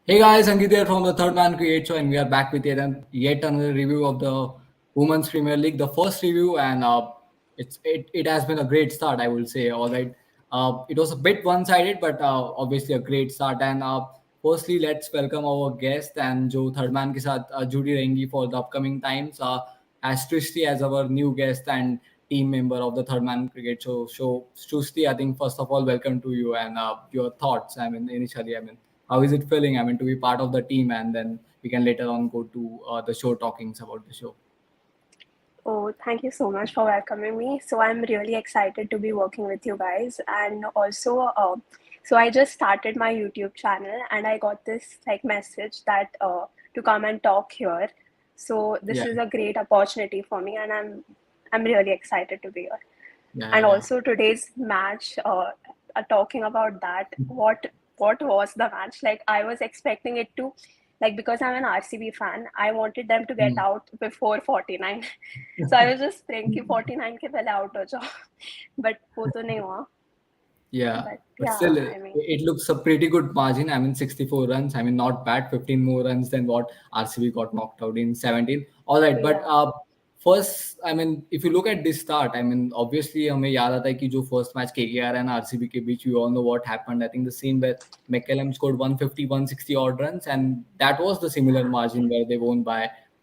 Hey guys, Ankit here from the Third Man Create Show, and we are back with yet another review of the Women's Premier League, the first review, and it has been a great start, I will say. All right, it was a bit one-sided, but obviously a great start. And firstly, let's welcome our guest and जो Third Man के साथ जुड़ी रहेंगी for the upcoming times. As Trishti as our new guest and team member of the Third Man Cricket Show. So Trishti, I think first of all, welcome to you and your thoughts. I mean, initially, I mean how is it feeling? I mean, to be part of the team, and then we can later on go to the show talkings about the show. Oh, thank you so much for welcoming me. So I'm really excited to be working with you guys. And also, so I just started my YouTube channel and I got this like message that to come and talk here. So this Yeah, is a great opportunity for me, and I'm really excited to be here. yeah, And yeah. also today's match, talking about that, what was the match? Like I was expecting it to, like because I'm an RCB fan, I wanted them to get Mm. out before 49. So I was just praying कि 49 के पहले out हो जाओ, but वो तो नहीं हुआ. Yeah, But but yeah, still, I mean, it looks a pretty good margin. I mean, 64 runs. I mean, not bad. 15 more runs than what RCB got knocked out in 17. All right, but yeah, first, I mean, if you look at this start, I mean, obviously, हमें याद आता है कि जो first match KKR and RCB के बीच, we all know what happened. I think the scene where McCallum scored 150, 160 odd runs, and that was the similar margin where they won by,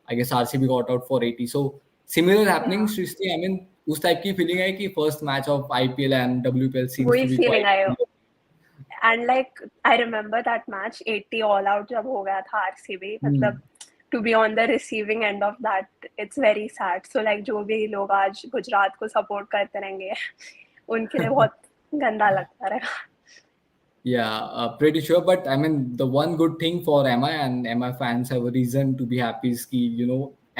I guess, RCB got out for 80. So similar yeah, happenings, Srishti. I mean, उस type की feeling है कि first match of IPL and WPL seems वही to be feeling quite I. And like I remember that match 80 all out जब हो गया था RCB, मतलब to be on the receiving end of that, it's very sad. So like जो भी लोग आज गुजरात को सपोर्ट करते रहेंगे उनके लिए बहुत गंदा लगता रहेगा. Yeah, pretty sure. But I mean, the one good thing for MI and MI fans have a reason to be happy is कि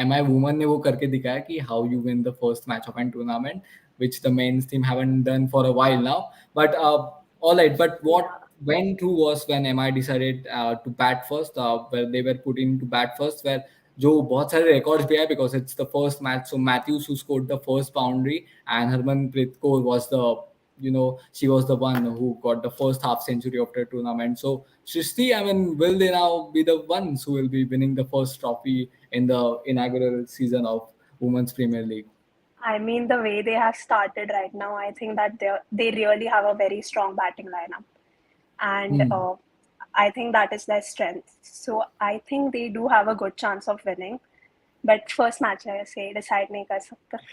MI women ने वो करके दिखाया कि how you win the first match of an tournament, which the men's team haven't done for a while now. But all right. But what Yeah, went through was when MI decided to bat first, where they were put in to bat first, where जो बहुत सारे records भी है because it's the first match. So Matthews who scored the first boundary and Harmanpreet Kaur was the she was the one who got the first half century of the tournament. So Shrishti, I mean, will they now be the ones who will be winning the first trophy in the inaugural season of Women's Premier League? I mean the way they have started right now, I think that they really have a very strong batting lineup, and Hmm. I think that is their strength. So I think they do have a good chance of winning. But first match है ऐसे decide नहीं कर सकते.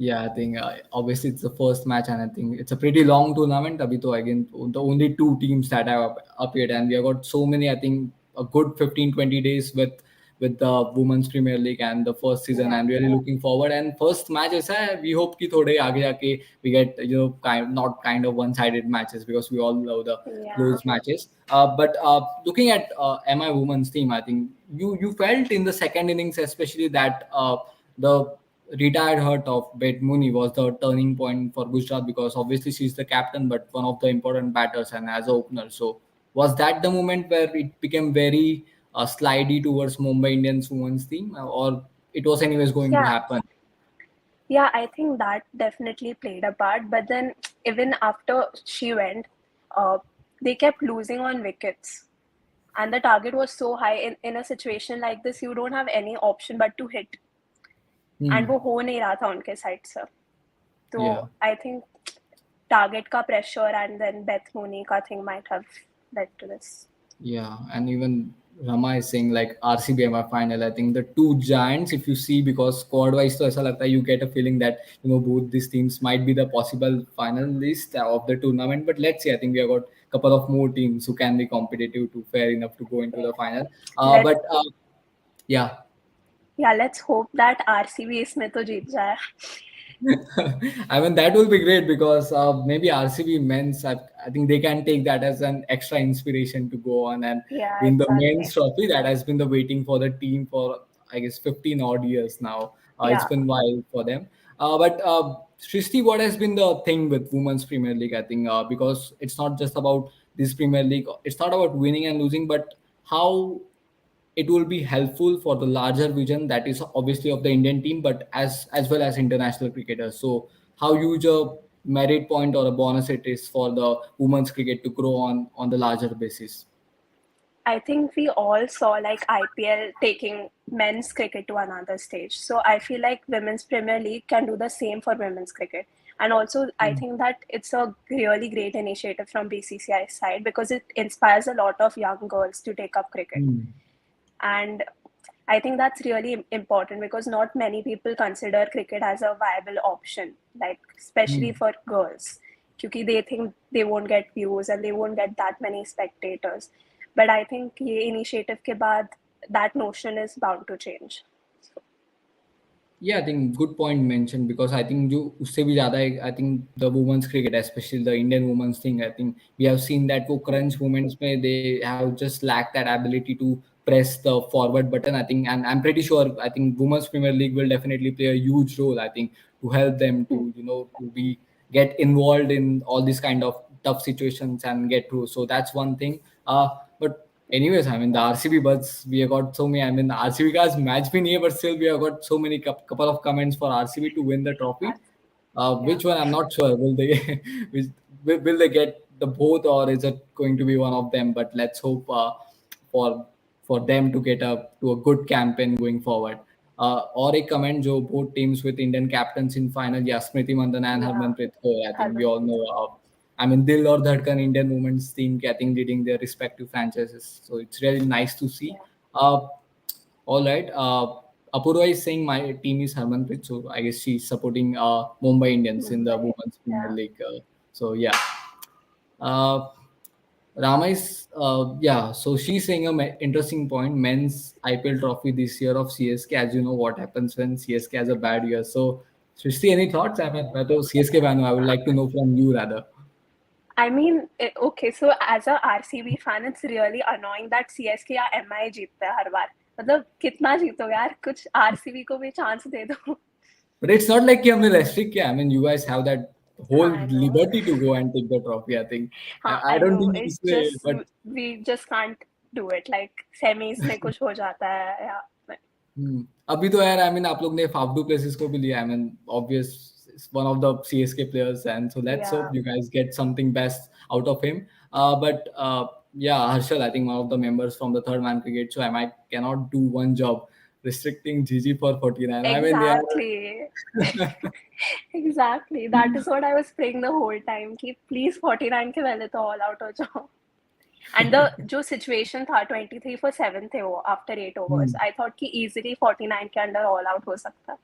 Yeah, I think obviously it's the first match, and I think it's a pretty long tournament. Abhi to again the only two teams that have appeared, and we have got so many. I think a good 15-20 days with the Women's Premier League and the first season. Yeah, I'm really looking forward. And first match is we hope कि थोड़े आगे जाके we get not kind of one-sided matches because we all love the yeah, close matches. But looking at MI Women's team, I think you felt in the second innings especially that the retired hurt of Bet Mooney was the turning point for Gujarat because obviously she's the captain, but one of the important batters and as a opener. So was that the moment where it became very slidey towards Mumbai Indians women's team, or it was anyways going to yeah, happen? yeah. I think that definitely played a part. But then even after she went, uh, they kept losing on wickets, and the target was so high. In a situation like this, you don't have any option but to hit, and Hmm. वो हो नहीं रहा था उनके side से. तो Yeah. I think target का pressure and then Beth Mooney का thing might have led to this. Yeah, and even Rama is saying like RCB final. I think the two giants, if you see, because squad wise, तो ऐसा लगता है you get a feeling that both these teams might be the possible finalist of the tournament. But let's see. I think we have got a couple of more teams who can be competitive to fair enough to go into the final. Let's But yeah, Yeah, let's hope that RCB इसमें तो जीत जाए. I mean, that will be great because maybe RCB men's, I think they can take that as an extra inspiration to go on and Yeah, win the exactly. men's trophy that has been the waiting for the team for, I guess, 15 odd years now. It's Yeah. been a while for them. But Srishti, what has been the thing with Women's Premier League? I think because it's not just about this Premier League, it's not about winning and losing, but how it will be helpful for the larger vision that is obviously of the Indian team, but as well as international cricketers. So how huge a merit point or a bonus it is for the women's cricket to grow on the larger basis. I think we all saw like IPL taking men's cricket to another stage. So I feel like Women's Premier League can do the same for women's cricket. And also, I think that it's a really great initiative from BCCI side because it inspires a lot of young girls to take up cricket. Hmm. And I think that's really important because not many people consider cricket as a viable option, like especially Hmm. for girls, because they think they won't get views and they won't get that many spectators. But I think ये initiative के बाद that notion is bound to change. So, Yeah, I think good point mentioned because I think जो उससे भी ज़्यादा I think the women's cricket, especially the Indian women's thing, I think we have seen that वो crunch moments में they have just lacked that ability to press the forward button. I think, and I'm pretty sure I think women's Premier League will definitely play a huge role. I think to help them to to be get involved in all these kind of tough situations and get through. So that's one thing. But anyways, I mean the RCB buds, we have got so many. I mean the RCB guys match been here, but still we have got so many couple of comments for RCB to win the trophy. yeah. Which one I'm not sure. Will they which, will they get the both or is it going to be one of them? But let's hope for for them to get up to a good campaign going forward. Or a comment जो both teams with Indian captains in final, yeah, Smriti Mandana and Yeah. Harmanpreet Kaur. I think we all Harmanpreet. know. I mean, Dil or Dhadkan Indian women's team getting leading their respective franchises. So it's really nice to see. Yeah. Uh, all right. Apurva is saying my team is Harmanpreet, so I guess she's supporting Mumbai Indians in the Mumbai. Women's Premier Yeah. League. So yeah. Uh, Rama is yeah. So she's saying a interesting point. Men's IPL trophy this year of CSK. As you know, what happens when CSK has a bad year. So, Srishti, any thoughts? I mean, मैं तो CSK fan हूँ. I would like to know from you rather. I mean, okay, so as a RCB fan, it's really annoying that CSK या MI जीतता है हर बार. मतलब कितना जीतोगे यार, कुछ RCB को भी चांस दे दो. But it's not like कि हमने restrict किया. I mean, you guys have that whole हाँ, I know. liberty to go and take the trophy. I think. हाँ, I I don't know. think It's इसलिए, just but we just can't do it. Like semis में कुछ हो जाता है या अभी तो यार आई मीन आप लोग ने फाफडू प्लेसेस को भी लिया I mean obvious one of the CSK players and so let's yeah. hope you guys get something best out of him but yeah Harshal I think one of the members from the third man cricket so I might cannot do one job restricting GG for 49 I mean Exactly. yeah Exactly. That is what I was praying the whole time. कि please 49 के पहले तो all out हो जाओ. And the जो situation था 23 for 7 थे वो after 8 overs. I thought कि easily 49 के अंदर all out हो सकता.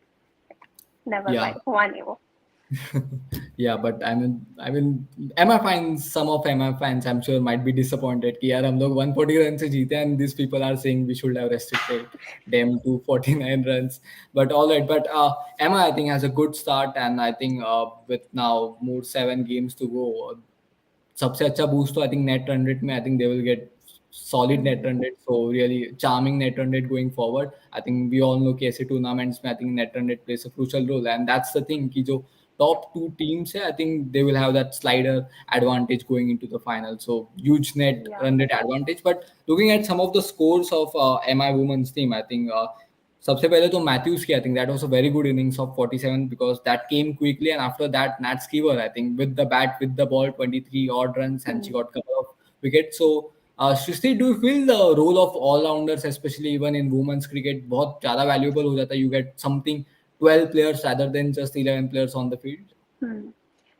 Never yeah mind. हुआ नहीं वो. yeah, but I mean, MI fans, some of MI fans, I'm sure might be disappointed. कि यार हम लोग 140 runs से जीते and these people are saying we should have restricted them to 49 runs. But all right, but MI I think has a good start and I think with now more 7 games to go, सबसे अच्छा boost तो I think net run rate में I think they will get solid net run rate so really charming net run rate going forward I think we all know कि ऐसे tournaments में I think net run rate plays a crucial role and that's the thing कि जो top two teams है I think they will have that slider advantage going into the final so huge net Yeah. run rate advantage but looking at some of the scores of MI women's team I think सबसे पहले तो Matthews की I think that was a very good innings of 47 because that came quickly and after that Nat Sciver I think with the bat with the ball 23 odd runs and she got couple of wickets so Shrishti do you feel the role of all rounders especially even in women's cricket बहुत ज़्यादा valuable हो जाता है you get something 12 players rather than just 11 players on the field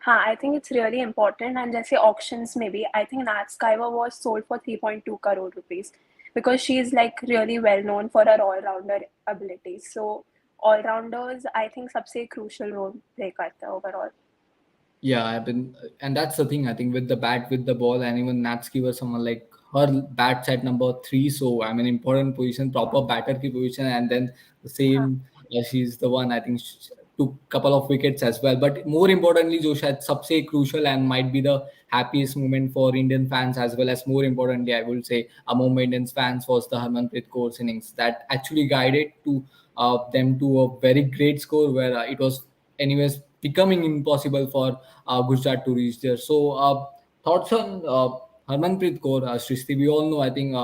हाँ, I think it's really important and जैसे auctions में भी I think Nat Skyver was sold for 3.2 crore rupees because she is like really well known for her all-rounder abilities. So all-rounders I think सबसे crucial role play करते हैं overall. Yeah, I've been, and that's the thing. I think with the bat, with the ball, and even Natsuki was someone like her bat's at number 3. So I'm an important position, proper batter ki position, and then the हाँ, same. She's the one. I think she took couple of wickets as well. But more importantly, जो शायद सबसे crucial and might be the happiest moment for Indian fans as well as more importantly, I would say a Mumbai Indians fans was the Harmanpreet Kaur's innings that actually guided to them to a very great score where it was anyways becoming impossible for Gujarat to reach there. So, thoughts on Harmanpreet Kaur, Srishti? We all know, I think,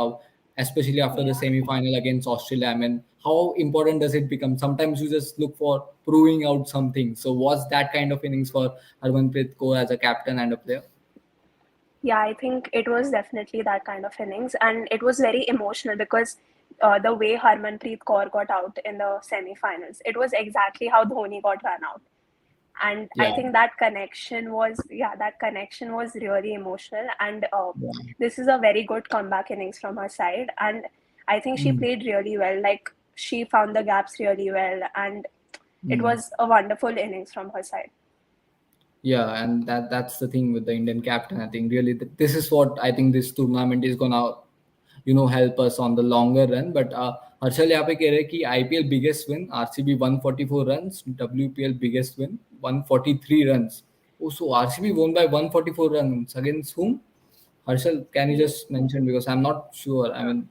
especially after the yeah. semi-final against Australia. I mean, how important does it become? Sometimes you just look for proving out something. So, was that kind of innings for Harmanpreet Kaur as a captain and a player? Yeah, I think it was definitely that kind of innings, and it was very emotional because the way Harmanpreet Kaur got out in the semi-finals, it was exactly how Dhoni got run out. And I Yeah, think that connection was, yeah, that connection was really emotional. And yeah. this is a very good comeback innings from her side, and I think she Mm, played really well. Like she found the gaps really well, and it mm. was a wonderful innings from her side. Yeah, and that's the thing with the Indian captain. I think really this is what I think this tournament is gonna, help us on the longer run. But Harshal यहाँ पे कह रहे हैं कि IPL biggest win RCB 144 runs, WPL biggest win 143 runs. Oh, so RCB won by 144 runs against whom? Harshal, can you just mention because I'm not sure. I mean,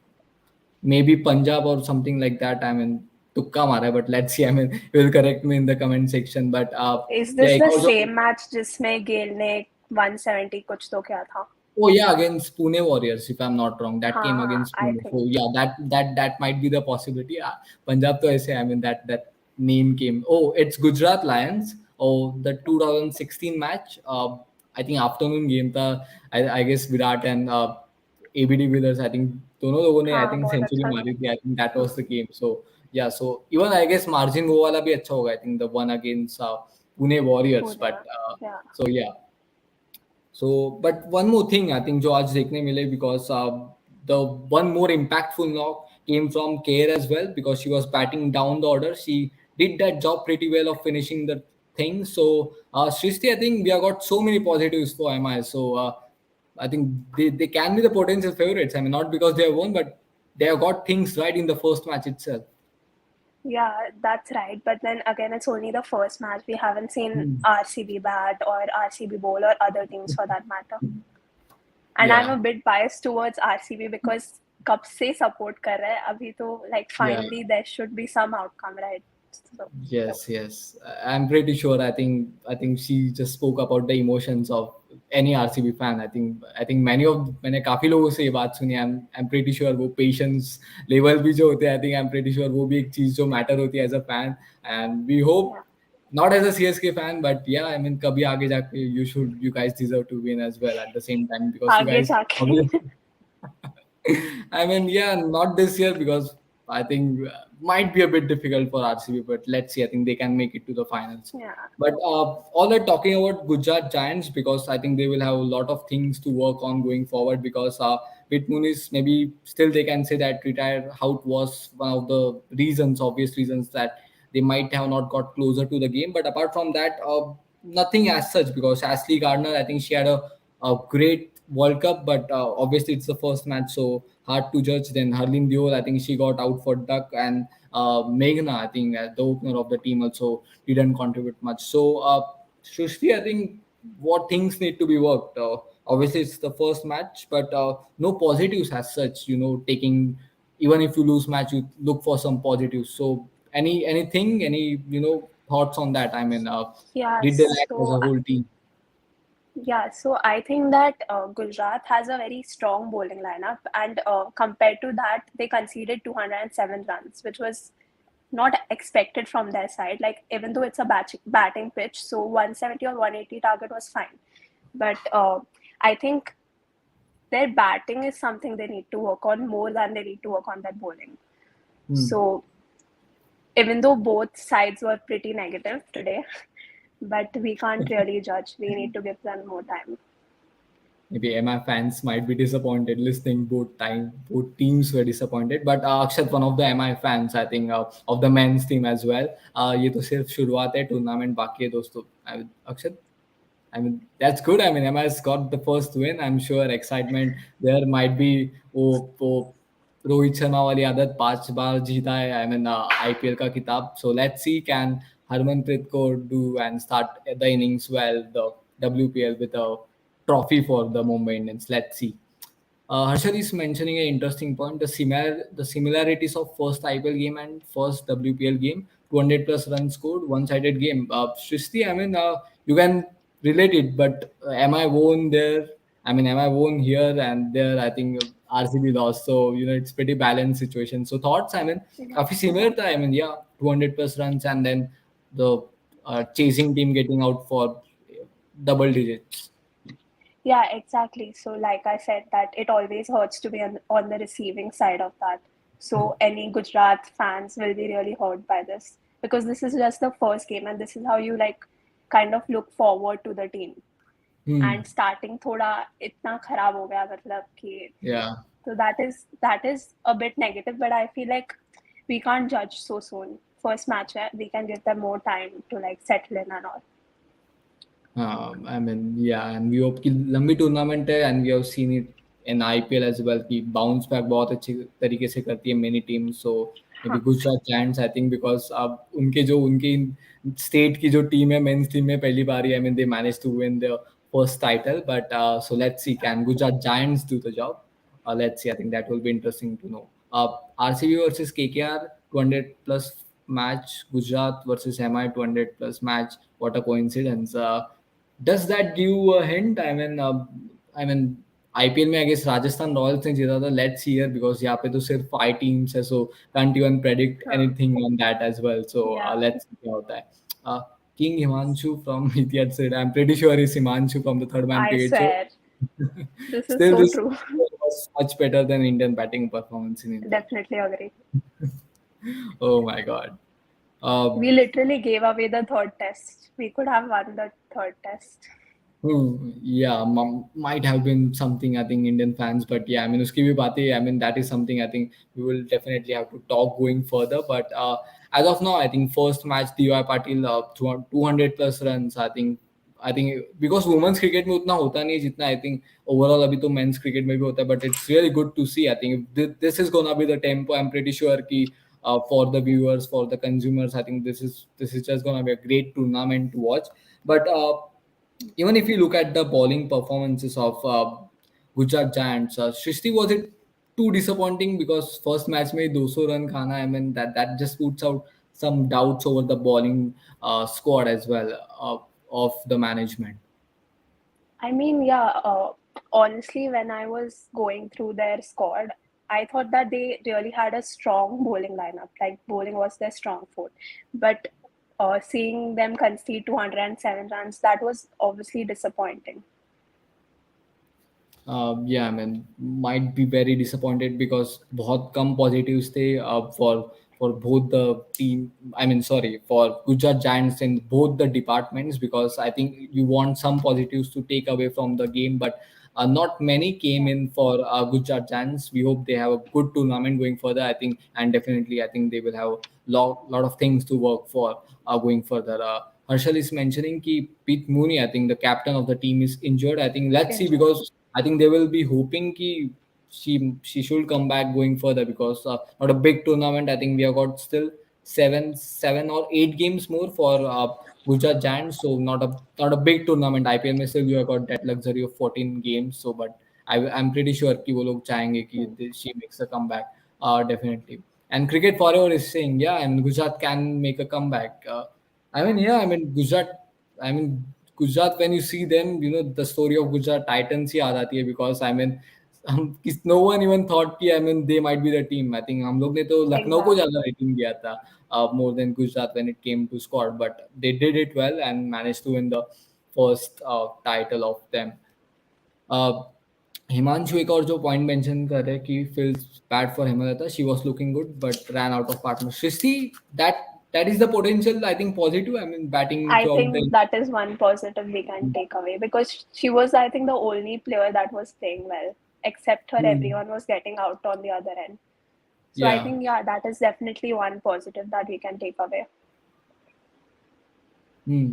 maybe Punjab or something like that. I mean, tukka mara, but let's see. I mean, you will correct me in the comment section. But Is yeah, this एक the और जो same match जिसमें गेल ने 170 कुछ तो क्या था? Oh yeah, against Pune Warriors, if I'm not wrong. That came हाँ, against I Pune. So think. yeah, that might be the possibility. Punjab to aise, I mean that name came. Oh, it's Gujarat Lions. Oh, the 2016 match. I think afternoon game था. I guess Virat and ABD Wheelers. I think दोनों लोगों ने I हाँ, think बहुत century अच्छा था. मारी थी. I think that was the game. So yeah, so even I guess margin वो वाला भी अच्छा होगा. I think the one against Pune Warriors. Pune, But yeah. so yeah. So, but one more thing I think जो आज देखने मिले because the one more impactful knock came from Care as well because she was batting down the order. She did that job pretty well of finishing the thing. So, Srishti, I think we have got so many positives for MI. So, I think they can be the potential favorites. I mean, not because they have won, but they have got things right in the first match itself. Yeah, that's right. But then again, it's only the first match. We haven't seen Hmm. RCB bat or RCB bowl or other teams for that matter. And I'm Yeah. a bit biased towards RCB because कब से support कर रहा है अभी तो like Yeah. finally there should be some outcome, right? So, yep. Yes, yes. I'm pretty sure. I think she just spoke about the emotions of any RCB fan. I think मैंने काफी लोगों से ये बात सुनी. I'm pretty sure वो patience level भी जो होते हैं. I think I'm pretty sure वो भी एक चीज जो matter होती है as a fan. And we hope Yeah. not as a CSK fan, but yeah, I mean कभी आगे जाके you guys deserve to win as well at the same time because you आगे guys जाके I mean, yeah, not this year because I think might be a bit difficult for RCB, but let's see. I think they can make it to the finals. yeah. But all that talking about Gujarat Giants because I think they will have a lot of things to work on going forward because with Muniz, maybe still they can say that retired out was one of the reasons, obvious reasons that they might have not got closer to the game. But apart from that, nothing as such because Ashley Gardner, I think she had a great World Cup, but obviously it's the first match, so hard to judge. Then Harleen Deol, I think she got out for Duck, and Meghna, I think the opener of the team, also didn't contribute much. So, Shushti, I think what things need to be worked. Obviously, it's the first match, but no positives as such. Taking even if you lose match, you look for some positives. So, any thoughts on that? I mean, Yeah, did they lack as a so whole team? yeah, so I think that Gujarat has a very strong bowling lineup, and compared to that, they conceded 207 runs, which was not expected from their side. Like even though it's a batting pitch, so 170 or 180 target was fine, but I think their batting is something they need to work on more than they need to work on their bowling. Hmm. So even though both sides were pretty negative today, but we can't really judge. We need to give them more time. Maybe MI fans might be disappointed listening. Both teams were disappointed. But Akshat, one of the MI fans, I think, of the men's team as well. ये तो सिर्फ शुरुआत है tournament बाकी है दोस्तों. Akshat, I mean, that's good. I mean, MI's got the first win. I'm sure excitement there might be. वो रोहित शर्मा वाली आदत 5 बार जीता है. I mean, IPL का किताब. So let's see can Harmanpreet Kaur do and start the innings well, the WPL with a trophy for the Mumbai Indians. Let's see. Harshad is mentioning an interesting point. The similarities of first IPL game and first WPL game, 200 plus runs scored, one-sided game. Shrishti, I mean, you can relate it, but am I won there? I mean, am I won here and there? I think RCB lost, so it's pretty balanced situation. So thoughts? I mean, Yeah. काफी similar था. I mean, yeah, 200 plus runs and then the chasing team getting out for double digits. Yeah, exactly. So, like I said, that it always hurts to be on the receiving side of that. So, any Gujarat fans will be really hurt by this because this is just the first game, and this is how you like kind of look forward to the team. Hmm. And starting थोड़ा इतना खराब हो गया मतलब कि Yeah. so that is a bit negative, but I feel like we can't judge so soon. First match, we can give them more time to like settle in and all. I mean, yeah, and we hope कि लंबी tournament है and we have seen it in IPL as well कि bounce back बहुत अच्छी तरीके से करती है many teams. So maybe हाँ, Gujarat giants I think because अब उनकी स्टेट की जो टीम है मेंस टीम में पहली बार ही I mean they managed to win the first title. But so let's see, can Gujarat Giants do the job? Let's see. I think that will be interesting to know. RCB versus KKR 200 plus match. Gujarat versus MI 200 plus match. What a coincidence. Does that give a hint? I mean, IPL में I guess Rajasthan Royals ने जीता था. Let's see here because यहाँ पे तो सिर्फ 5 teams है, so can't even predict हाँ, anything on that as well. So yeah, let's see क्या होता है. Uh, King Himanshu from Etihad said, I'm pretty sure it's Himanshu from the Third Man I Cricket Show. swear this is Still, so this true. was much better than Indian batting performance in India. Definitely agree. Oh my God. Uh, We literally gave away the third test. We could have won the third test. Yeah, might have been something I think Indian fans, but yeah, I mean, uski bhi batein, I mean, that is something I think we will definitely have to talk going further. But as of now, I think first match DY Patil 200 plus runs. I think because women's cricket में उतना होता नहीं है जितना I think overall अभी तो men's cricket में भी होता है. But it's really good to see. I think this is gonna be the tempo. I'm pretty sure कि for the viewers, for the consumers, I think this is just gonna be a great tournament to watch. But even if you look at the bowling performances of Gujarat Giants, Srishti, was it too disappointing because first match में 200 run खाना? I mean that just puts out some doubts over the bowling squad as well of the management. I mean, yeah, honestly, when I was going through their squad, I thought that they really had a strong bowling lineup. Like, bowling was their strong foot. But seeing them concede 207 runs, that was obviously disappointing. Yeah, I mean, might be very disappointed because बहुत कम positives थे for both the team. I mean, sorry, for Gujarat Giants in both the departments, because I think you want some positives to take away from the game, but not many came Yeah. in for Gujarat Giants. We hope they have a good tournament going further. I think, and definitely, I think they will have lot of things to work for going further. Harshal is mentioning कि Pete Mooney, I think the captain of the team, is injured. I think let's see Injured. because I think they will be hoping ki she should come back going further because not a big tournament. I think we have got still seven or 8 games more for Gujarat Giants. So not a big tournament. IPL में still you have got that luxury of 14 games. So but I'm pretty sure कि वो लोग चाहेंगे कि she makes a comeback. Definitely. And Cricket Forever is saying, yeah, and Gujarat can make a comeback. Yeah, I mean, I mean, Gujarat, when you see them, the story of Gujarat Titans ही याद आती है because no one even thought कि they might be the team. I think हम लोग ने तो लखनऊ को Exactly. ज़्यादा rating दिया था more than Gujarat when it came to squad, but they did it well and managed to win the first title of them. Uh, Himanshu एक और जो पॉइंट मेंशन कर रहे हैं कि feels bad for Hemlata, she was looking good but ran out of partner. Srishti, that is the potential, I think, positive. I mean, batting I throughout the. think that is one positive we can take away because she was, I think, the only player that was playing well. Except her, Hmm. everyone was getting out on the other end. So I Yeah. think, yeah, that is definitely one positive that we can take away. Hmm.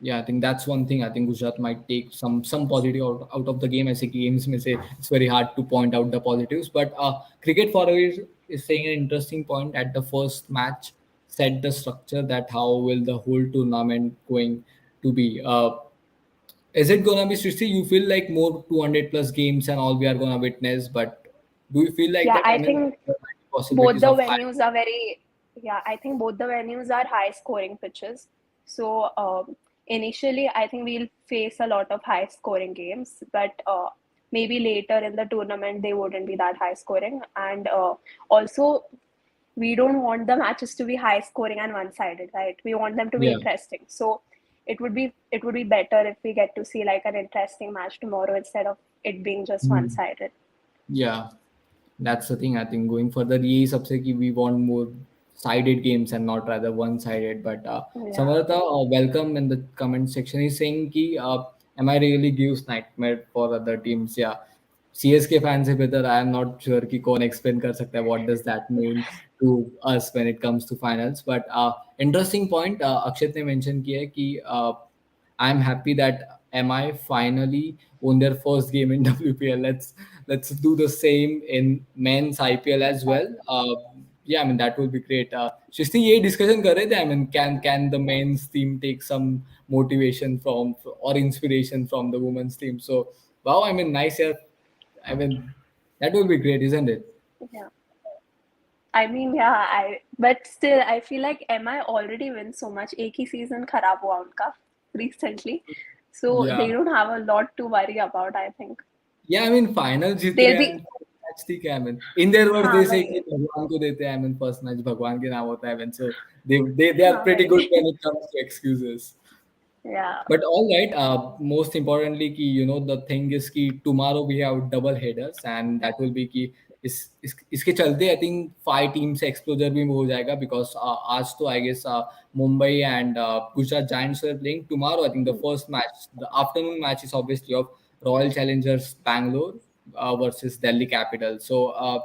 Yeah, I think that's one thing. I think Gujarat might take some positive out of the game. As a games may say it's very hard to point out the positives. But Cricket Forever is saying an interesting point at the first match set the structure that how will the whole tournament going to be. Is it gonna be Srishti? You feel like more 200 plus games and all we are gonna witness, but do you feel like Yeah, that? I I mean, think there might be both possibilities the of high. venues are very, yeah, I think both the venues are high scoring pitches. So initially, I think we'll face a lot of high scoring games, but maybe later in the tournament, they wouldn't be that high scoring. And also, we don't want the matches to be high scoring and one sided, right? We want them to be Yeah. interesting. So it would be better if we get to see like an interesting match tomorrow instead of it being just Hmm. one-sided. Yeah, that's the thing. I think going further, ये सबसे कि we want more sided games and not rather one-sided. But Yeah. Samartha, welcome in the comment section. He's saying कि am I really gives nightmare for other teams? Yeah, CSK fans से better. I am not sure कि कौन explain कर सकता है what does that mean to us when it comes to finals. But interesting point अक्षत ने mention किया है कि I'm happy that MI finally won their first game in WPL. Let's do the same in men's IPL as well. Exactly. Yeah, I mean that will be great. Shristi, ये discussion कर रहे थे. I mean, can the men's team take some motivation from or inspiration from the women's team? So wow, I mean, nice. Yeah, I mean that will be great, isn't it? Yeah. I mean, yeah, but still, I feel like MI already wins so much. एक ही season खराब हुआ उनका recently, so they Yeah. don't have a lot to worry about. I think Yeah, I mean final Jeet they'll रहे be हैं match ठीक है I mean in their words हाँ they say कि वही भगवान को देते हैं I mean first match भगवान के नाम होता है I mean so they are हाँ pretty good वही when it comes to excuses. yeah But all right, most importantly, ki, you know, the thing is कि tomorrow we have double headers and that will be कि इसके चलते I think 5 teams से exposure भी हो जाएगा because आज तो I guess Mumbai and Gujarat Giants are playing tomorrow. I think the first match, the afternoon match is obviously of Royal Challengers Bangalore versus Delhi Capital. So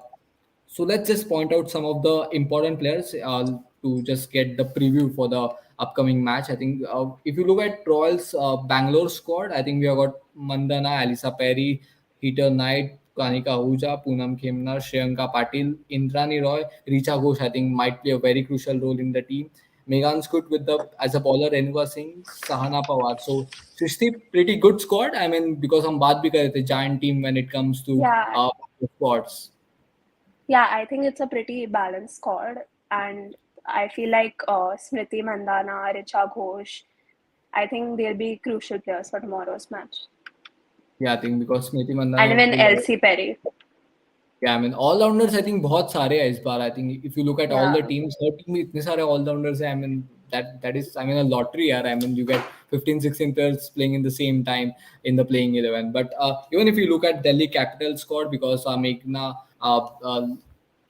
let's just point out some of the important players to just get the preview for the upcoming match. I think if you look at Royals Bangalore squad, I think we have got Mandana, Alisa Perry, Heater Knight, Kanika Ahuja, Poonam Khemnar, Shreyanka Patil, Indrani Roy, Richa Ghosh. I think might play a very crucial role in the team. Megan Scoot with the as a bowler, Renuka Singh, Sahana Pawar. So Srishti, pretty good squad. I mean, because हम बात भी कर रहे थे giant team when it comes to yeah squads. yeah. I think it's a pretty balanced squad, and I feel like Smriti Mandana, Richa Ghosh, I think they'll be crucial players for tomorrow's match, Yeah, I think because Smriti and Mandana even will. LC Perry. Yeah, I mean all-rounders I think बहुत सारे हैं इस बार. I think if you look at all the Yeah, teams, her team में इतने सारे all-rounders हैं. I mean that is I mean a lottery यार. I mean you get 15, 16 players playing in the same time in the playing 11. But even if you look at Delhi Capital squad because Meghna,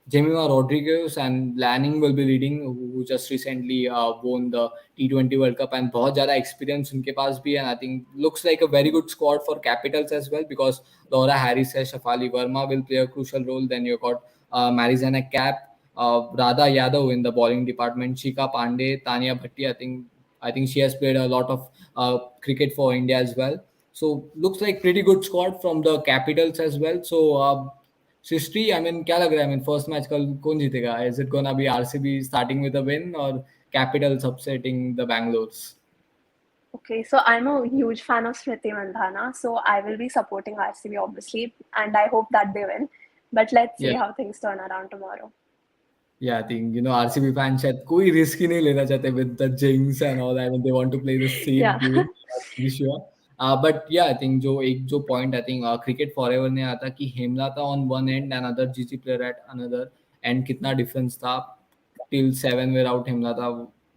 Jemima Rodriguez and Lanning will be leading, who just recently won the T20 World Cup and बहुत ज़्यादा experience उनके पास भी है. And I think looks like a very good squad for Capitals as well because Laura Harris है, Shafali Verma will play a crucial role. Then you got Marizana Cap, Radha Yadav in the bowling department, Shika Pandey, Tanya Bhatti. I think she has played a lot of cricket for India as well. So looks like pretty good squad from the Capitals as well. So Srishti I mean क्या लग रहा है I mean first match कल कौन जीतेगा is it gonna be RCB starting with a win और Capitals upsetting the Bangalores okay, so I'm a huge fan of Smriti Mandhana, so I will be supporting RCB obviously, and I hope that they win. But let's see या how things turn around tomorrow. Yeah, I think RCB fans शायद कोई risk ही नहीं लेना चाहते with the jinx and all. I mean they want to play the safe Yeah, game. I'm sure. But yeah, I think जो point I think cricket forever ने आता कि Hemlata on one end and other GG player at another and कितना difference था till 7 were out Hemlata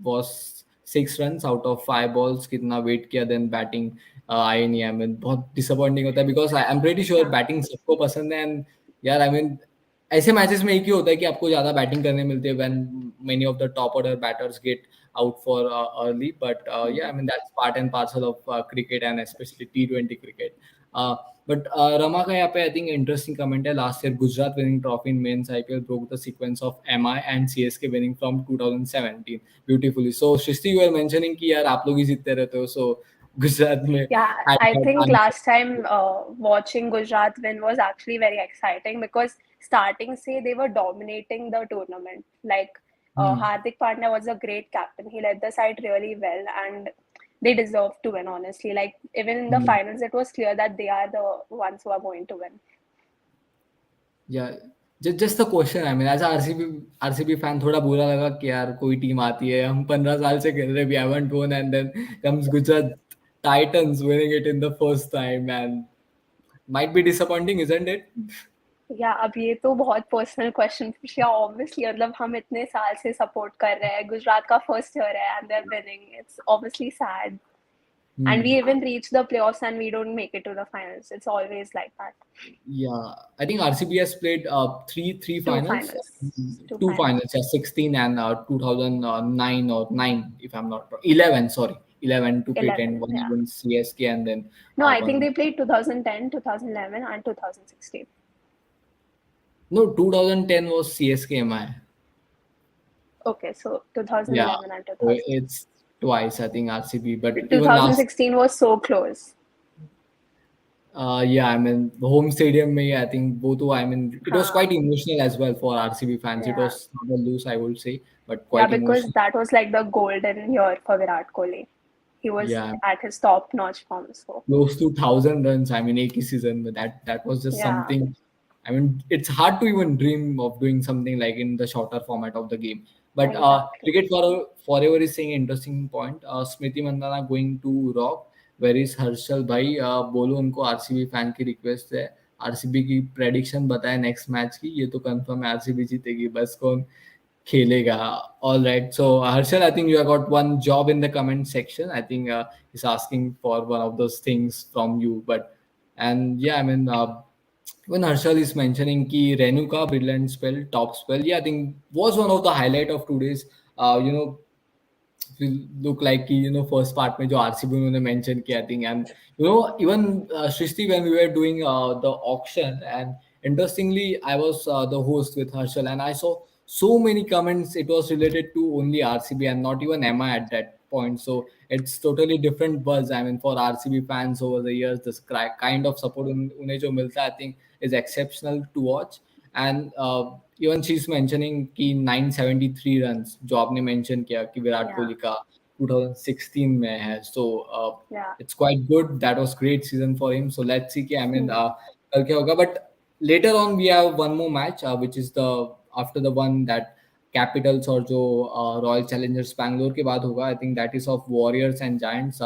was 6 runs out of 5 balls कितना wait किया then batting आई नहीं I mean बहुत disappointing होता है because I'm pretty sure yeah, batting सबको पसंद है and यार I mean ऐसे मैचेस में एक ही होता है कि आपको ज्यादा बैटिंग करने मिलते हैं when many of the top order batters get out for early but yeah I mean that's part and parcel of cricket and especially T20 cricket but Rama का यहाँ पे आई थिंक इंटरेस्टिंग कमेंट है last year Gujarat winning trophy in men's IPL broke the sequence of MI and CSK winning from 2017 beautifully so Srishti you are mentioning कि यार आप लोग ही जीतते रहते हो सो गुजरात में yeah. I think last time watching Gujarat win was actually very exciting because starting say they were dominating the tournament. Like Hardik Pandya was a great captain. He led the side really well, and they deserved to win. Honestly, like even in the finals, it was clear that they are the ones who are going to win. या just the question I mean as RCB fan थोड़ा बुरा लगा कि यार कोई team आती है हम 15 साल से खेल रहे we haven't won and then comes Gujarat Titans winning it in the first time and might be disappointing isn't it या अब ये तो बहुत पर्सनल क्वेश्चन पूछ लिया ऑब्वियसली मतलब हम इतने साल से सपोर्ट कर रहे हैं गुजरात का फर्स्ट ईयर है and they are winning it's obviously sad And we Hmm. even reach the playoffs and we don't make it to the finals. It's always like that. Yeah, I think RCB has played three Two finals, finals. Two two finals. finals, yeah, 16 and 2009 or 9, if I'm not wrong. 11, sorry, 11 to patent, 11, one yeah. against CSK and then No, I think one. they played 2010, 2011, and 2016. No, 2010 was CSK MI. Okay, so Yeah, 2011 and so 2016. it's twice, I think, RCB. But even last, 2016 was so close. yeah, I mean, the home stadium, I think both, I mean, it was Huh. quite emotional as well for RCB fans. It Yeah. was not a lose, I would say, but Yeah, quite because emotional. that was like the golden year for Virat Kohli. He was Yeah, at his top notch form. So, close to 1,000 runs. I mean, एक season, but that was just yeah, something. I mean, it's hard to even dream of doing something like in the shorter format of the game. But exactly. cricket forever is saying interesting point. Smriti Mandana going to Rock. Where is Harshal भाई? बोलो उनको RCB fan की request है. RCB की prediction बताए next match की. ये तो कंफर्म है आरसीबी जीतेगी. बस कौन खेलेगा. All right. So Harshal, I think you have got one job in the comment section. I think he's asking for one of those things from you. But and yeah, I mean, when Harshal is mentioning ki Renu ka brilliant spell, top spell, yeah, I think was one of the highlight of today's. You know, will look like कि first part में जो RCB उन्होंने mention किया I think and even Shrishti when we were doing the auction and interestingly I was the host with Harshal and I saw so many comments it was related to only RCB and not even MI at that point so it's totally different buzz I mean for RCB fans over the years this kind of support उन्हें जो मिलता है I think is exceptional to watch and even she's mentioning कि 973 runs जो आपने mention किया कि Virat Yeah, Kohli का 2016 में है so yeah. it's quite good that was great season for him so let's see कि I mean Hmm. कल क्या होगा but later on we have one more match which is the after the one that Capitals और जो Royal Challengers Bangalore के बाद होगा I think that is of Warriors and Giants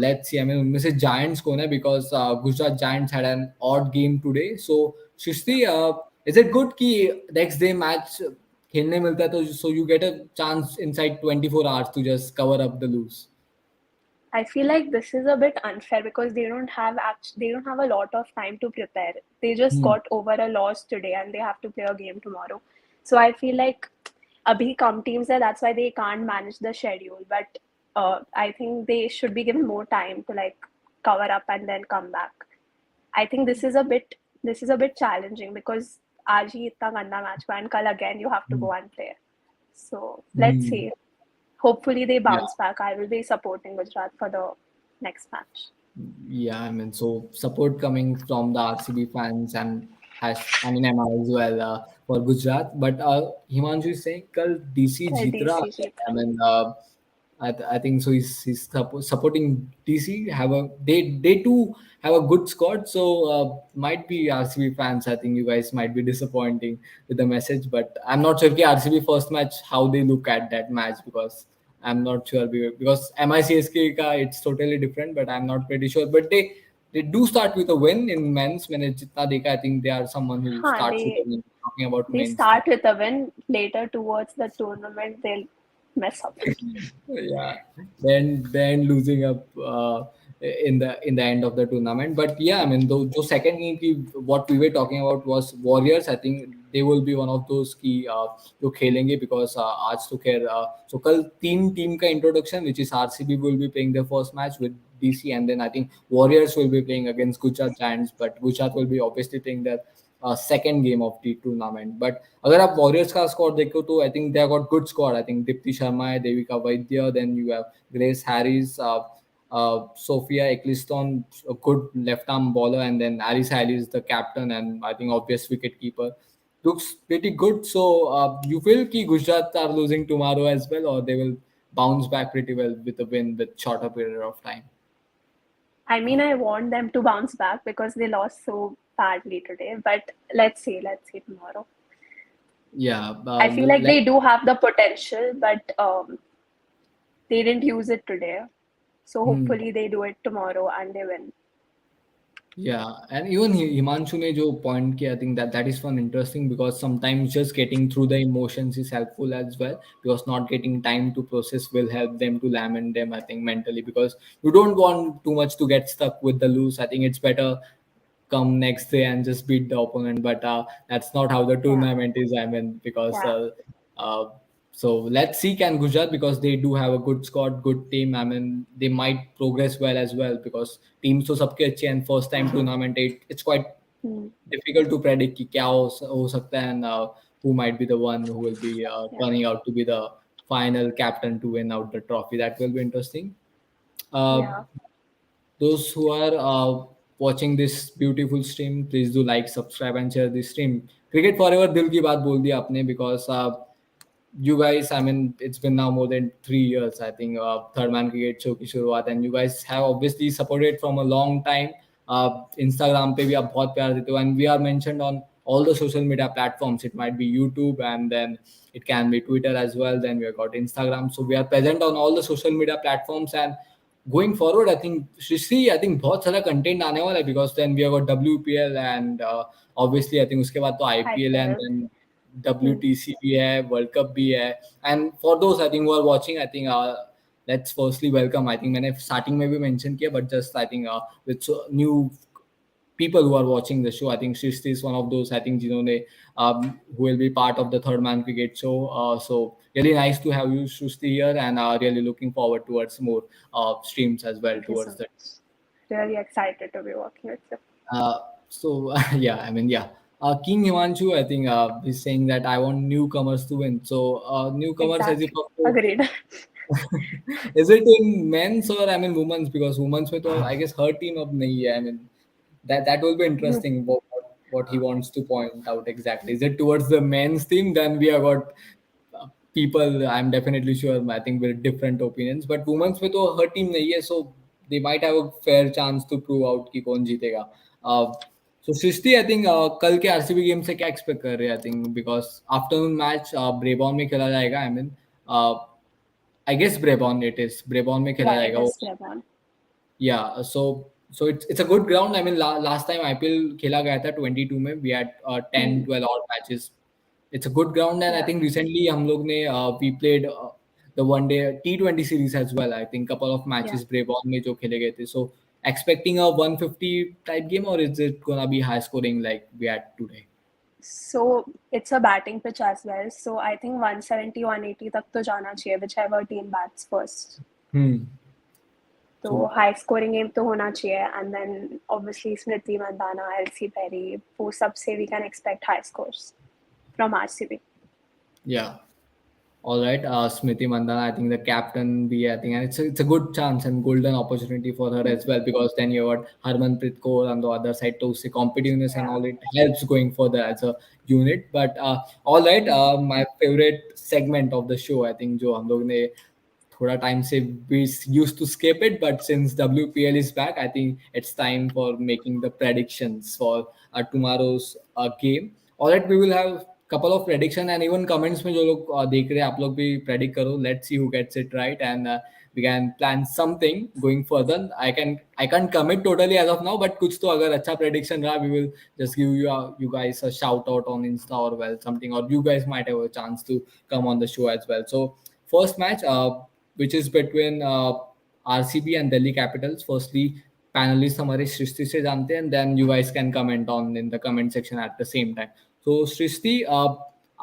let's see I mean उनमें से Giants कौन है because Gujarat Giants had an odd game today so Shrishti is it good कि next day match खेलने मिलता है तो so you get a chance inside 24 hours to just cover up the lose. I feel like this is a bit unfair because they don't have a lot of time to prepare. They just Hmm. got over a loss today and they have to play a game tomorrow. So I feel like abhi come teams hai, that's why they can't manage the schedule. But I think they should be given more time to like cover up and then come back. I think this is a bit challenging because आज ही इतना गंदा match हुआ and कल again you have to Hmm. go and play. So let's Hmm. see. Hopefully they Yeah. bounce back. I will be supporting Gujarat for the next match. Yeah, I mean, so support coming from the RCB fans and has I mean MI as well for Gujarat. But Himanshu is saying कल DC कल जीत रहा DC है. जीत I रहा. mean, I think so. He's supporting DC. They too have a good squad. So might be RCB fans. I think you guys might be disappointing with the message, but I'm not sure. Ki RCB first match how they look at that match because I'm not sure because MICSK ka it's totally different, but I'm not pretty sure. But they do start with a win in men's. मैंने जितना देखा, I think they are someone who हाँ, starts with a win. Talking about they men's team. start with a win. Later towards the tournament, they'll mess up. Yeah, then losing up in the end of the tournament. But yeah, I mean, the second game what we were talking about was Warriors. I think they will be one of those key जो खेलेंगे because आज तो खैर so कल तीन team का introduction which is RCB will be playing their first match with DC and then I think Warriors will be playing against Gujarat Giants, but Gujarat will be obviously playing their second game of the tournament. But अगर आप Warriors का squad देखो तो I think they have got good squad. I think Dipti Sharma है, Devika Vaidya, then you have Grace Harris, Sophia Eccleston, a good left arm bowler, and then Alice Haley is the captain and I think obvious wicket keeper. Looks pretty good. So you feel कि Gujarat are losing tomorrow as well, or they will bounce back pretty well with a win with shorter period of time? I mean, I want them to bounce back because they lost so badly today. But let's see tomorrow. Yeah, I feel like let they do have the potential, but they didn't use it today. So hmm. hopefully they do it tomorrow and they win. Yeah, and even Himanshu ne jo point kiya, I think that is fun, interesting because sometimes just getting through the emotions is helpful as well because not getting time to process will help them to lament them. I think mentally because you don't want too much to get stuck with the lose. I think it's better come next day and just beat the opponent. But that's not how the Yeah, tournament is. I mean, because yeah, uh, so let's see can Gujarat because they do have a good squad, good team. I mean, they might progress well as well because teams तो सबके अच्छे and first time tournament it's quite hmm, difficult to predict कि क्या हो सकता है and who might be the one who will be yeah, turning out to be the final captain to win out the trophy. That will be interesting. Uh, yeah. those who are watching this beautiful stream, please do like, subscribe, and share this stream. Cricket forever दिल की बात बोल दी आपने because you guys, I mean, it's been now more than 3 years, I think, Third Man Cricket Show की शुरुआत, and you guys have obviously supported from a long time. Instagram पे भी आप बहुत प्यार देते हो, and we are mentioned on all the social media platforms. It might be YouTube, and then it can be Twitter as well. Then we have got Instagram, so we are present on all the social media platforms. And going forward, I think Shrishti, I think बहुत सारा content आने वाला है because then we have got WPL and obviously I think उसके बाद तो IPL and IPL. then Hmm. WTC भी है, World Cup भी है. And for those I think who are watching, I think let's firstly welcome. I think मैंने starting में भी mention किया, but just I think with new people who are watching the show, I think Shrishti is one of those. I think जिन्होंने who will be part of the Third Man Cricket Show. So really nice to have you, Shrishti, here, and really looking forward towards more streams as well Thank you so towards the. much. Really excited to be working with you. Uh, so yeah, I mean yeah. King Himanshu, I think, is saying that I want newcomers to win. So newcomers as if Exactly. Agreed. is it in men's or I mean women's? Because women's में तो I guess her team अब नहीं है. I mean that will be interesting. What he wants to point out exactly. Is it towards the men's team? Then we have got people. I'm definitely sure. I think with different opinions. But women's में तो her team नहीं है, so they might have a fair chance to prove out कि कौन जीतेगा. Uh, so Srishti, I think कल के RCB game से क्या एक्सपेक्ट कर रहे हैं? I think because afternoon match Brabourne में खेला जाएगा. I mean I guess Brabon it is. Brabon में खेला Yeah, it जाएगा वो. is Devon. Yeah, so it's a good ground. I mean, last time IPL खेला गया था 22 में, we had 10 Hmm. 12 odd matches. It's a good ground, and I Yeah. think recently हम लोग ने we played the one day T20 series as well. I think couple of Yeah. matches Brabon में जो खेले गए थे. So expecting a 150 type game, or is it gonna be high scoring like we had today? So it's a batting pitch as well. So I think 170, 180 तक तो जाना चाहिए, whichever team bats first. Hmm. तो So high scoring game तो होना चाहिए and then obviously Smriti Mandhana, Ellyse Perry, वो सबसे we can expect high scores from RCB. yeah. All right, Smriti Mandana, I think the captain be, I think, and it's a good chance and golden opportunity for her as well because then you got Harmanpreet Kaur on the other side to see competitiveness and Yeah. all. It helps going further as a unit. But all right, my favorite segment of the show, I think, जो हम लोग ने थोड़ा time से we used to skip it, but since WPL is back, I think it's time for making the predictions for tomorrow's game. All right, we will have couple of prediction and even comments में जो लोग देख रहे हैं आप लोग भी predict करो. Let's see who gets it right and we can plan something going further. I can't commit totally as of now, but कुछ तो अगर अच्छा prediction रहा, we will just give you guys a shout out on Insta or well something, or you guys might have a chance to come on the show as well. So first match, which is between RCB and Delhi Capitals. Firstly, panelists हमारे सृष्टि से जानते हैं, and then you guys can comment on in the comment section at the same time. So Srishti,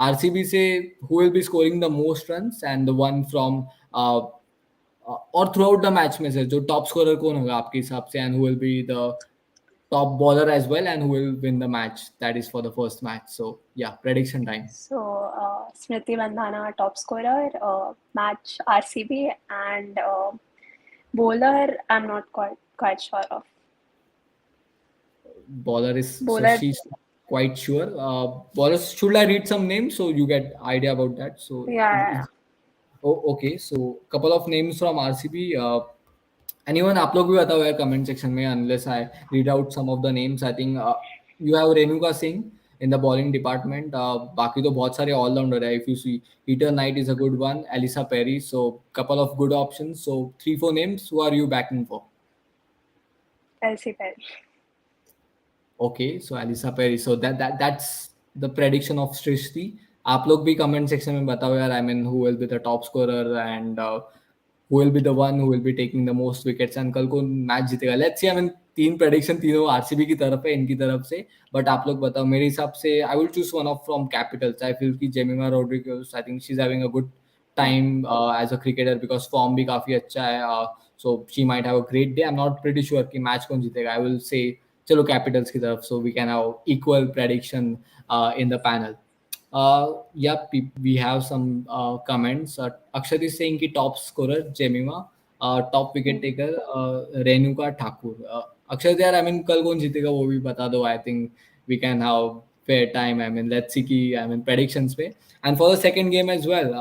RCB से who will be scoring the most runs and the one from और throughout the match में से जो top scorer कौन होगा आपके हिसाब से and who will be the top bowler as well and who will win the match? That is for the first match. So yeah, prediction time. So Smriti Mandhana top scorer, match RCB, and bowler I'm not quite sure of. Bowler is so Bowler, she's quite sure. Bowlers, should I read some names so you get idea about that? So yeah. oh, okay. So couple of names from RCB. Anyone आप लोग भी बताओ यार comment section में unless I read out some of the names. I think you have Renuka Singh in the bowling department. बाकी तो बहुत सारे all rounder है. If you see Peter Knight is a good one. Alyssa Perry. So couple of good options. So 3 4 names. Who are you backing for? LC Perry. Okay, so Alyssa Perry, so that's the prediction of Srishti. आप लोग भी comment section में बताओ यार, I mean who will be the top scorer and who will be the one who will be taking the most wickets and कल को match जीतेगा. Let's see. I mean तीन प्रेडिक्शन तीनों आरसीबी की तरफ है, इनकी तरफ से. बट आप लोग बताओ. मेरे हिसाब से I will choose one of from Capitals. I feel कि Jemimah Rodrigues, I think she is having a good time as a cricketer because form भी काफी अच्छा है. So she might have a great day. I'm not pretty sure कि match कौन जीतेगा. I will say चलो Capitals की तरफ, so we can have equal prediction in the panel. Yeah, we have some comments. Akshat is saying कि top scorer Jemima, top wicket taker Renuka Thakur. Akshat यार, I mean कल कौन जीतेगा वो भी बता दो. I think we can have fair time. I mean let's see कि I mean predictions पे. And for the second game as well,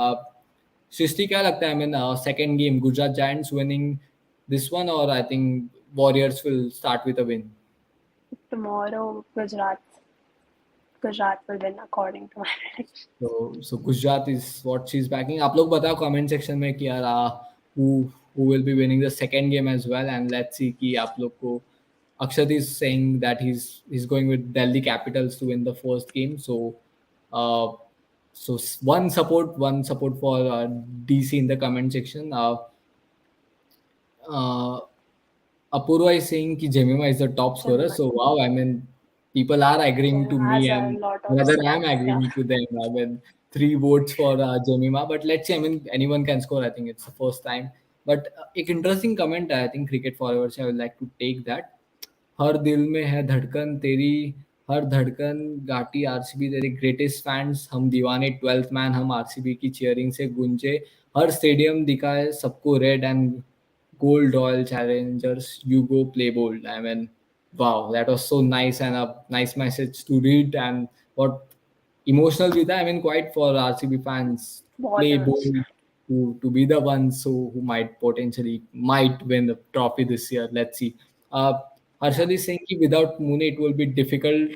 सृष्टि क्या लगता है? I mean second game Gujarat Giants winning this one, or I think Warriors will start with a win. Tomorrow, Gujarat will win according to my prediction. So Gujarat is what she's backing. आप लोग बताओ comment section में कि यार who will be winning the second game as well, and let's see कि आप लोग को. Akshat is saying that he's going with Delhi Capitals to win the first game. So uh, one support for DC in the comment section. Uh, Apurva is saying कि Jemima is the top scorer. Jemima. So wow, I mean, people are agreeing to Jemima has me, a and lot of rather I'm stats. Yeah. agreeing to them. I mean, 3 votes for Jemima, but let's see. I mean, anyone can score. I think it's the first time. But एक interesting comment है, I think cricket forever से I would like to take that. हर दिल में है धड़कन तेरी, हर धड़कन गाटी आरसीबी तेरे ग्रेटेस्ट फैंस हम दीवाने 12th मैन हम आरसीबी की चीयरिंग से गूंजे, हर स्टेडियम दिखाए सबको red and gold Royal Challengers, you go play bold. I mean, wow, that was so nice and a nice message to read. And what emotional with that. I mean, quite for RCB fans, play Borders. bold to be the ones who might potentially might win the trophy this year. Let's see. Uh, Yeah. Harshal is saying कि without Mune it will be difficult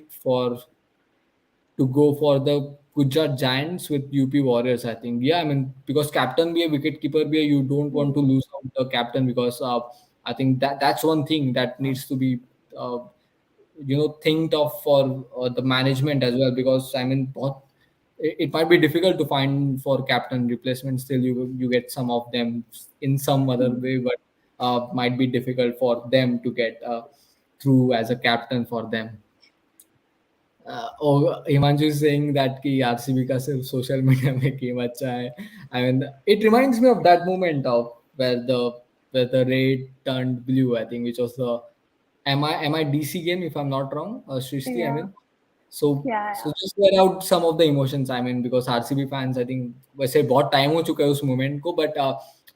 to go for the Gujarat Giants with UP Warriors, I think. Yeah, I mean, because captain be a wicket keeper be a, you don't want to lose out the captain because I think that's one thing that needs to be uh, think of for the management as well, because I mean it might be difficult to find for captain replacement. Still you get some of them in some other way, but might be difficult for them to get through as a captain for them. Himanshu is saying that कि RCB का सिर्फ social media में game अच्छा है. I mean, it reminds me of that moment of where the red turned blue. I think which was the MIDC game, if I'm not wrong. Shrishti, I Yeah. mean, so Yeah. so just let out some of the emotions. I mean, because RCB fans, I think वैसे बहुत time हो चुका है उस moment को, but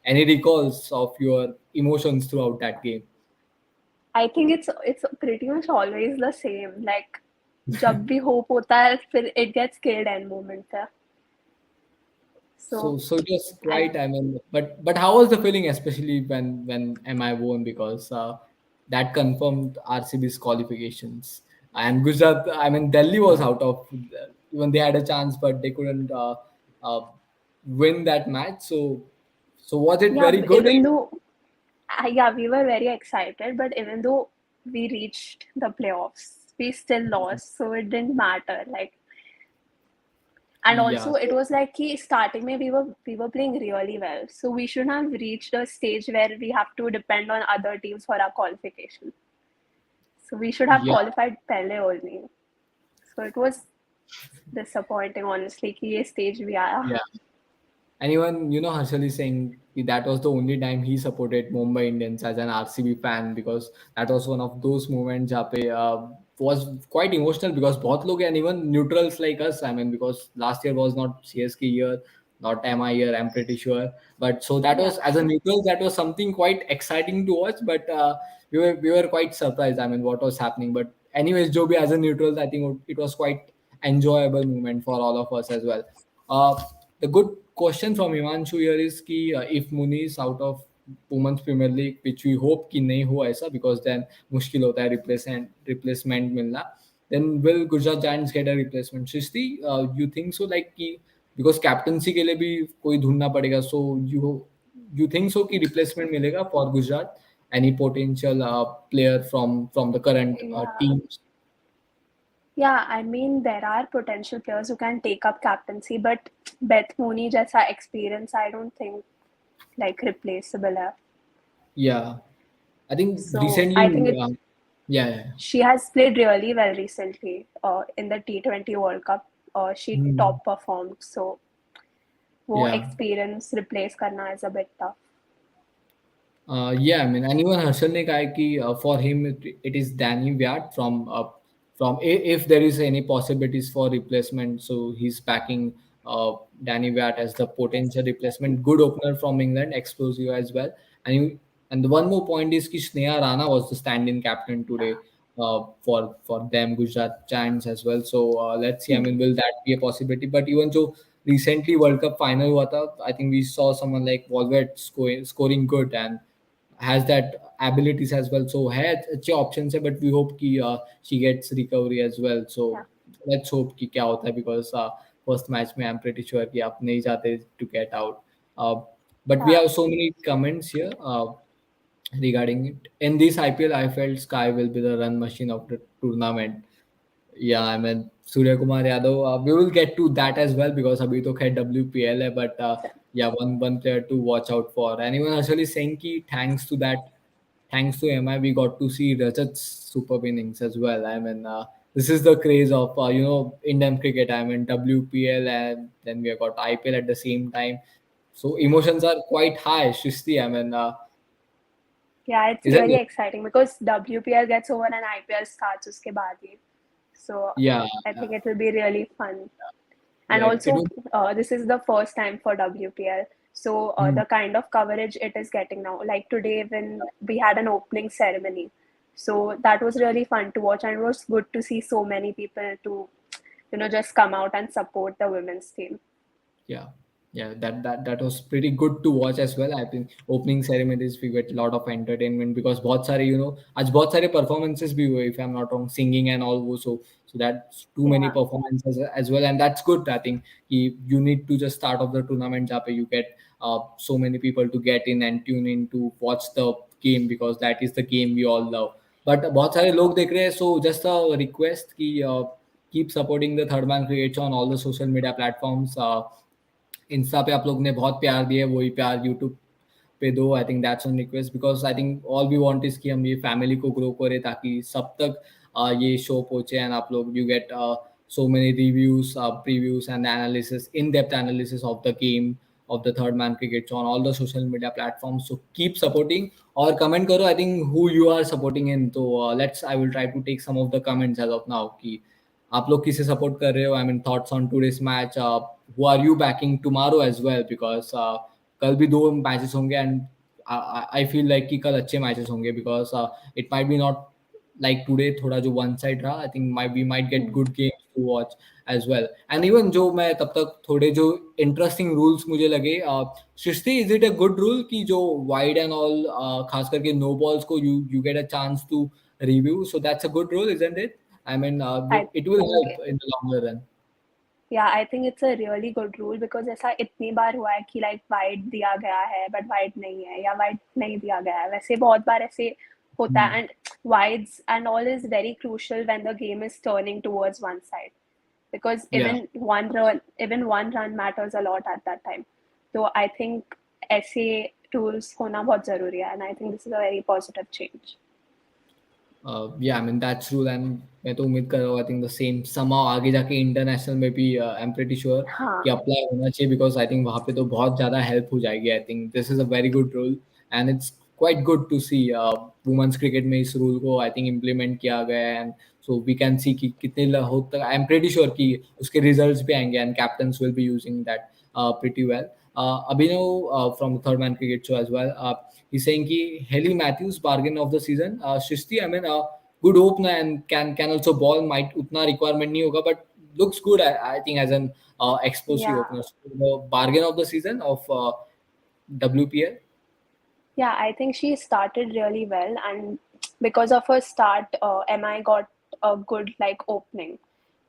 any recalls of your emotions throughout that game? I think it's pretty much always the same. Like जब भी hope होता है फिर it gets killed end moment है. So So just and quite. I mean, but how was the feeling, especially when MI won, because that confirmed RCB's qualifications, and Gujarat. I mean, Delhi was out of, even they had a chance, but they couldn't uh, win that match. So was it yeah, very good? even though yeah, we were very excited, but even though we reached the playoffs, we still lost. So it didn't matter. Like, and Yeah. also it was like कि starting में we were playing really well. So we should have reached a stage where we have to depend on other teams for our qualification. So we should have Yeah. qualified पहले only. So it was disappointing honestly कि ये stage भी आया. Yeah. And even, Harshal is saying that was the only time he supported Mumbai Indians as an RCB fan, because that was one of those moments जहाँ पे was quite emotional, because बहुत लोग, and even neutrals like us, I mean, because last year was not CSK year, not MI year, I'm pretty sure. But so that Yeah. was, as a neutral, that was something quite exciting to watch, but we were quite surprised, I mean, what was happening. But anyways, जो भी as a neutral, I think it was quite enjoyable moment for all of us as well. The good question from Himanshu here is कि if Muni is out of Women's Premier League, which we hope कि नहीं हो ऐसा, because then मुश्किल होता है replacement मिलना, then will Gujarat Giants get a replacement? Shrishti, you think so, like कि because captaincy के लिए भी कोई ढूंढना पड़ेगा, so you think so कि replacement मिलेगा for Gujarat, any potential player from the current Yeah. teams? Yeah, I mean there are potential players who can take up captaincy, but Beth Mooney जैसा experience I don't think like replaceable है. Yeah, I think So recently, I think it yeah, yeah. she has played really well recently in the T20 World Cup. She Hmm. top performed, so वो Yeah. experience replace करना is a bit tough. Yeah, I mean, and even Harshal ने कहा है कि for him it is Danny Wyatt from if there is any possibilities for replacement, so he's backing Danny Wyatt as the potential replacement. Good opener from England, explosive as well. And and the one more point is कि Sneha Rana was the stand-in captain today for them Gujarat Giants as well. So let's see. I mean, will that be a possibility? But even though recently World Cup final हुआ था, I think we saw someone like Wolvert scoring good and has that abilities as well. So है अच्छे options है, but we hope कि she gets recovery as well. So Yeah, let's hope कि क्या होता है because first match में I'm pretty sure कि आप नहीं चाहते to get out. Uh, but we yeah, have so many comments here regarding it. In this IPL, I felt Sky will be the run machine of the tournament. Yeah, I mean Surya Kumar Yadav. We will get to that as well because अभी तो खैर WPL है, but yeah, one player to watch out for. And even actually saying कि thanks to MI, we got to see Rajat's superb innings as well. I mean, this is the craze of Indian cricket. I mean WPL and then we have got IPL at the same time. So emotions are quite high, Shristi. I mean, yeah. It's isn't really it? exciting because WPL gets over and IPL starts उसके बाद ही. So Yeah, I yeah, think it will be really fun. And yeah. It also, was. this is the first time for WPL. So Hmm. the kind of coverage it is getting now, like today when we had an opening ceremony, so that was really fun to watch, and it was good to see so many people to, just come out and support the women's team. Yeah, yeah, that was pretty good to watch as well. I think opening ceremonies we get a lot of entertainment because बहुत सारे आज बहुत सारे performances भी हुए if I'm not wrong, singing and all वो, so that's too many Yeah, performances as well, and that's good. I think you need to just start off the tournament जहाँ पे you get so many people to get in and tune in to watch the game because that is the game we all love. But बहुत सारे लोग देख रहे हैं, so just a request कि keep supporting the Third Man Creates on all the social media platforms. Insta पे आप लोग ने बहुत प्यार दिया है, वही प्यार यूट्यूब पे दो. I think that's on request because I think all we want is कि हम ये फैमिली को ग्रो करें ताकि सब तक ये शो पहुंचे एंड आप लोग you get so many reviews, previews, and analysis, in-depth analysis of the game of the Third Man Cricket on all the social media platforms. So keep supporting or comment karo. I think who you are supporting in. So I will try to take some of the comments as of now. कि आप लोग किसे support कर रहे हो. I mean thoughts on today's match. Who are you backing tomorrow as well because कल भी दो मैचेस होंगे एंड आई फील लाइक कि कल अच्छे मैचेस होंगे because it might be not like today थोड़ा जो वन साइड रहा. I think might we might get good games to watch as well. And even जो मैं तब तक थोड़े जो इंटरेस्टिंग रूल्स मुझे लगे, Srishti is it a good rule कि जो वाइड एंड ऑल खास करके नो बॉल्स को you get a chance to review, so that's a good rule, isn't it? I mean, I it will think help in the longer run. या I think it's a really good rule because ऐसा इतनी बार हुआ है कि like wide दिया गया है but wide नहीं है या वाइड नहीं दिया गया है. वैसे बहुत बार ऐसे होता Hmm. है and wides and all is very crucial when the game is turning towards one side because Yeah. even one run matters a lot at that time. So I think ऐसे tools होना बहुत जरूरी है and I think this is a very positive change. Yeah, I mean that's true, and मैं तो उम्मीद कर रहा हूँ. I think the same somehow आगे जाके इंटरनेशनल में भी I'm pretty sure कि हाँ, अप्लाई होना चाहिए because I think वहाँ पे तो बहुत ज़्यादा हेल्प हो जाएगी. I think this is a very good rule and it's quite good to see women's cricket में इस रूल को I think इम्प्लीमेंट किया गया है and so we can see कि कितने हद तक I'm pretty sure कि उसके रिजल्ट्स भी आएंगे and captains will be using that pretty well. Abhinav from the Third Man Cricket Show as well. He's saying कि Haley Matthews bargain of the season. Shristi, I mean, good opener and can also ball. Might उतना requirement नहीं होगा, but looks good. I think as an explosive yeah. opener. So, the bargain of the season of WPL. Yeah, I think she started really well, and because of her start, MI got a good like opening,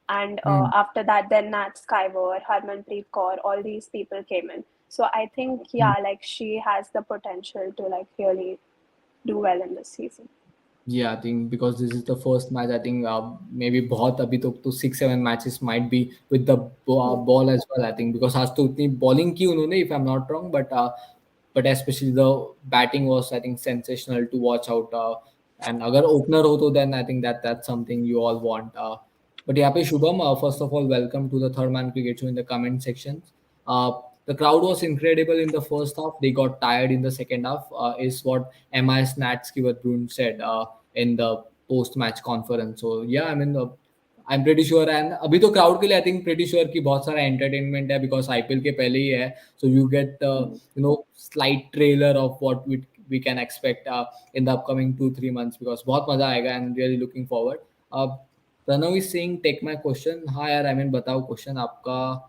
and Hmm. after that, then Nat Skyver, Harmanpreet Kaur, all these people came in. So I think Hmm. yeah, like she has the potential to like really do well in this season. Yeah, I think because this is the first match, I think maybe बहुत अभी तो 6-7 matches might be with the Hmm. ball as well. I think because आज तो उतनी bowling की उन्होंने, if I'm not wrong, but especially the batting was, I think, sensational to watch out. And अगर opener हो तो then I think that's something you all want. But यहाँ पे Shubham, first of all, welcome to the Third Man Cricket Show in the comment sections. Uh, the crowd was incredible in the first half. They got tired in the second half, is what MI Snatsky Brun said in the post-match conference. So yeah, I mean, I'm pretty sure, and अभी तो crowd के लिए I think pretty sure कि बहुत सारा entertainment है because IPL के पहले ही है. So you get the Hmm. slight trailer of what we can expect in the upcoming 2-3 months because बहुत मजा आएगा and really looking forward. Uh, Pranav is saying take my question. हाँ यार, I mean बताओ question आपका.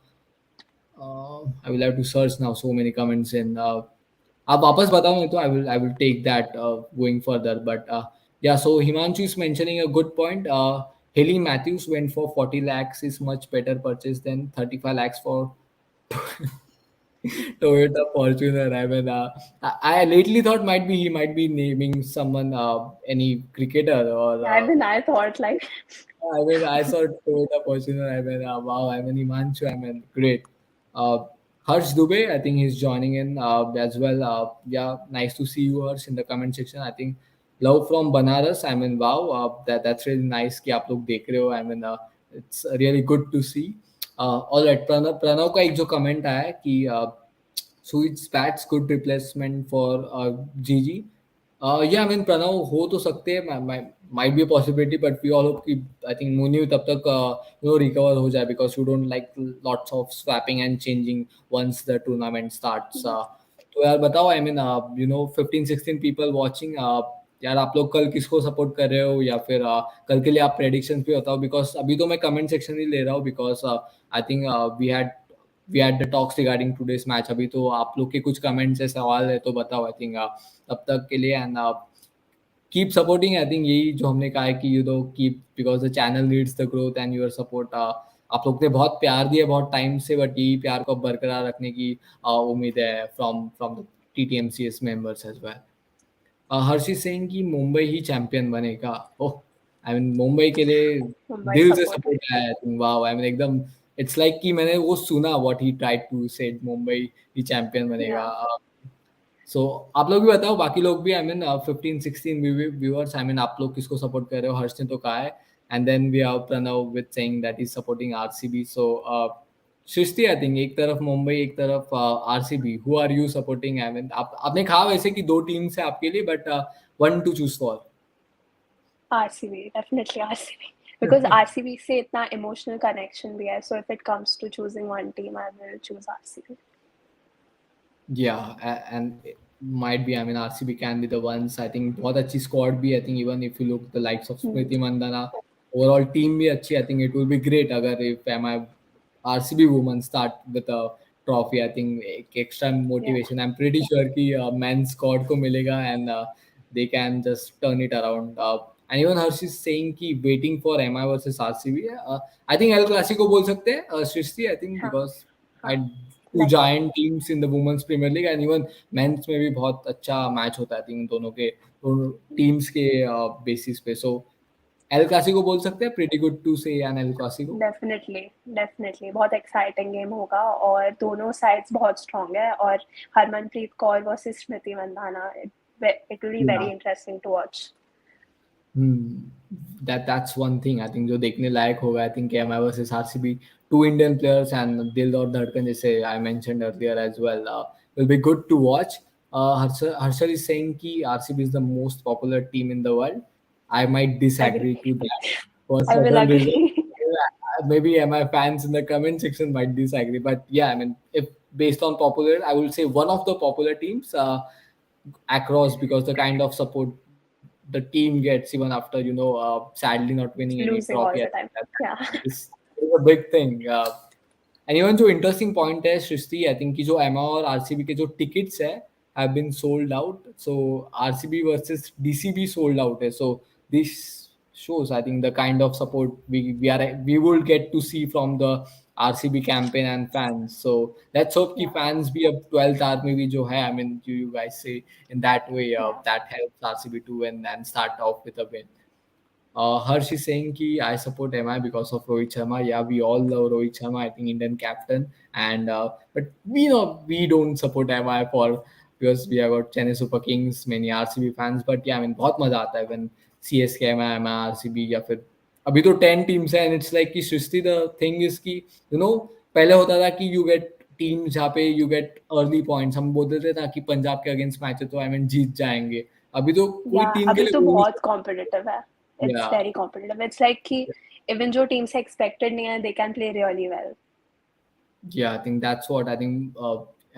I will have to search now. So many comments in. आप वापस बताओ नहीं तो I will take that going further. But yeah, so Himanshu is mentioning a good point. Haley Matthews went for 40 lakhs is much better purchase than 35 lakhs for Toyota Fortuner. I mean, I lately thought might be he might be naming someone, any cricketer or. Yeah, even I thought like, I mean, I saw Toyota Fortuner. I mean, wow. I mean, Imanchu. I mean, great. Uh, Harsh Dubey, I think he's joining in as well. Yeah, nice to see you, Harsh, in the comment section. I think love from Banaras. I mean, wow. That's really nice कि आप लोग देख रहे हो. I mean, it's really good to see. All right, Pranav का एक जो comment आया है कि Sweet Spats good replacement for GG. Yeah, I mean Pranav हो तो सकते हैं, might be a possibility, but we all hope कि I think Muni तब तक recover हो जाए because you don't like lots of swapping and changing once the tournament starts. तो यार बताओ, I mean 15-16 people watching. यार आप लोग कल किसको सपोर्ट कर रहे हो या फिर कल के लिए आप प्रेडिक्शंस भी बताओ बिकॉज अभी तो मैं कमेंट सेक्शन ही ले रहा हूँ because I think we had the talks regarding today's match. अभी तो आप लोग के कुछ कमेंट्स है, सवाल है तो बताओ. आई थिंक तब तक के लिए and keep supporting. I think यही जो हमने कहा है कि you know keep because the channel needs the growth and your support. आप लोग ने बहुत प्यार दिया बहुत टाइम से, बट यही प्यार को बरकरार रखने की उम्मीद है from the TTMCS members as well. Harshi Singh की मुंबई ही चैंपियन बनेगा. ओह, आई मीन मुंबई के लिए Mumbai दिल से supporter. सपोर्ट आया. I think wow, I mean एकदम इट्स लाइक कि मैंने वो सुना व्हाट ही ट्राइड टू से मुंबई ही चैंपियन बनेगा. Yeah, सो आप लोग भी बताओ, बाकी लोग भी. I mean 15-16 viewers. I mean आप लोग किसको सपोर्ट कर रहे हो? हर्ष ने तो कहा है. And then we have Pranav with saying that is supporting RCB. So Srishti, I think एक तरफ मुंबई एक तरफ RCB. Who are you supporting? I mean आपने कहा वैसे कि दो टीम्स है आपके लिए, but one to choose for. RCB, definitely RCB. Because RCB से इतना emotional connection भी है. So if it comes to choosing one team, I will choose RCB. Yeah, and it might be. I mean, RCB can be the ones. I think बहुत अच्छी squad भी. I think even if you look the likes of Hmm. Smriti Mandana, overall team भी अच्छी. I think it will be great अगर if MI RCB women start with a trophy. I think एक extra Yeah, motivation. I'm pretty sure कि men's squad को मिलेगा and they can just turn it around. And even Harsh is saying कि waiting for MI versus RCB. I think El Clasico बोल सकते हैं. Srishti, I think हाँ, because I हाँ. two Like, giant teams in the women's Premier League and even men's में भी बहुत अच्छा मैच होता है. I think दोनों टीम्स के बेसिस पे. सो एल क्लासिको बोल सकते हैं. प्रीटी गुड टू से एन एल क्लासिको. definitely बहुत exciting game होगा और दोनों sides बहुत strong है और Harmanpreet Kaur versus Smriti Mandanna. It will be very interesting to watch. That's one thing I think जो देखने लायक होगा. I think MI versus RCB, two Indian players and दिल और धड़कन जैसे I mentioned earlier as well, will be good to watch. Harshal is saying कि RCB is the most popular team in the world. I might disagree Agree. to that for I will certain reasons. agree. Maybe MI fans in the comment section might disagree, but yeah, I mean, if based on popular, I will say one of the popular teams across because the kind of support the team gets even after sadly not winning any Losing trophy. all I the think time. Yeah. is a big thing. And even जो interesting point है सृष्टि, I think कि जो एमा और RCB के जो tickets है have been sold out. So RCB versus DCB sold out. So this shows, I think, the kind of support we will get to see from the RCB campaign and fans. So let's hope कि Yeah. fans भी अब 12th army भी जो है, I mean, you guys say in that way, Yeah. that helps RCB to win and start off with a win. Harsh is saying ki I support MI because of Rohit Sharma. Yeah, we all love Rohit Sharma. I think Indian captain, and but we know we don't support MI for because we have got Chennai Super Kings, many RCB fans. But yeah, I mean बहुत मजा आता है when CSK MI RCB या फिर अभी तो 10 teams है and it's like कि सृष्टि the thing is कि you know पहले होता था कि you get टीम जहाँ पे you get early points. हम बोलते थे ना कि पंजाब के अगेंस्ट मैच है तो I mean जीत जाएंगे. अभी तो कोई Yeah, टीम के अभी लिए तो बोल नहीं बहुत सकता. competitive है. It's Yeah. very competitive. It's like कि even जो teams expected नहीं है, they can play really well. Yeah, I think that's what I think.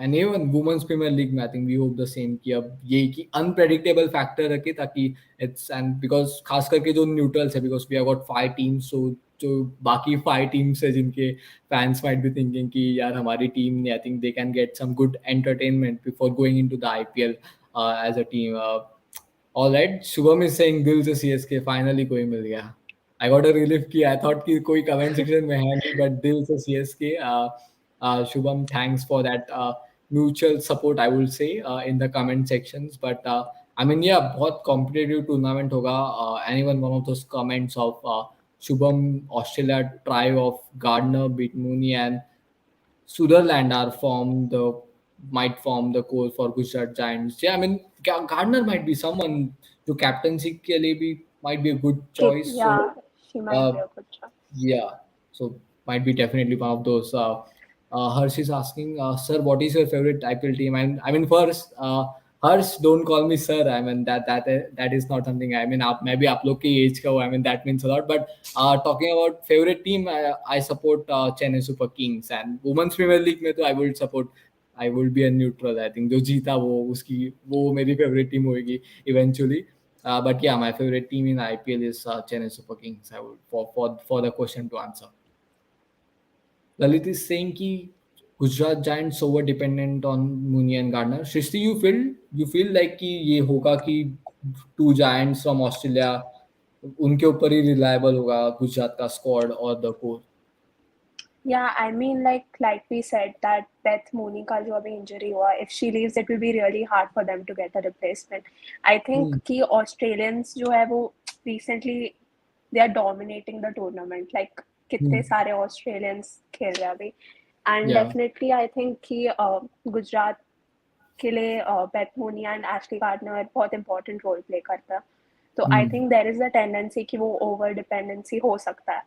And even women's Premier League में I think we hope the same कि अब ये कि unpredictable factor रखे ताकि it's and because खास करके जो neutrals है because we have got 5 teams so जो बाकी 5 teams है जिनके fans might be thinking कि यार हमारी team ने I think they can get some good entertainment before going into the IPL as a team. All right, Shubham is saying दिल से CSK finally कोई मिल गया. I got a relief कि I thought कि कोई comment section में है नहीं but दिल से CSK. Shubham, thanks for that mutual support, I will say, in the comment sections. But I mean, yeah, बहुत competitive tournament होगा. Anyone one of those comments of Shubham, Australia try of Gardner, beat Mooney, and Sutherland are form the might form the core for Gujarat Giants. Yeah, I mean, Gardner might be someone to captaincy के लिए भी might be a good choice. So Yeah, she might be uh, a good choice. yeah, so might be definitely one of those. Harsh is asking, sir, what is your favorite IPL team? I mean, first, Harsh, don't call me sir. I mean that is not something. I mean, maybe आप लोग की age का हो. I mean that means a lot. But talking about favorite team, I support Chennai Super Kings and Women's Premier League में तो I will support. I will be a neutral. I think जो जीता वो मेरी favorite team होगी eventually. But yeah, my favorite team in IPL is Chennai Super Kings. I would for the question to answer. Lalit is saying कि Gujarat Giants over dependent on Mooney and Gardner. Shrishti, you feel like कि ये होगा कि 2 giants from Australia उनके ऊपर ही reliable होगा गुजरात का squad और the core. Yeah, I mean, like we said that Beth Mooney का जो अभी injury हुआ, if she leaves, it will be really hard for them to get a replacement. I think Hmm. कि Australians जो है वो recently they are dominating the tournament. Like कितने Hmm. सारे Australians खेल रहे हैं अभी, and Yeah. definitely I think कि गुजरात के लिए Beth Mooney and Ashley Gardner बहुत important role play करता है. So I Hmm. think there is a tendency कि वो over dependency हो सकता है.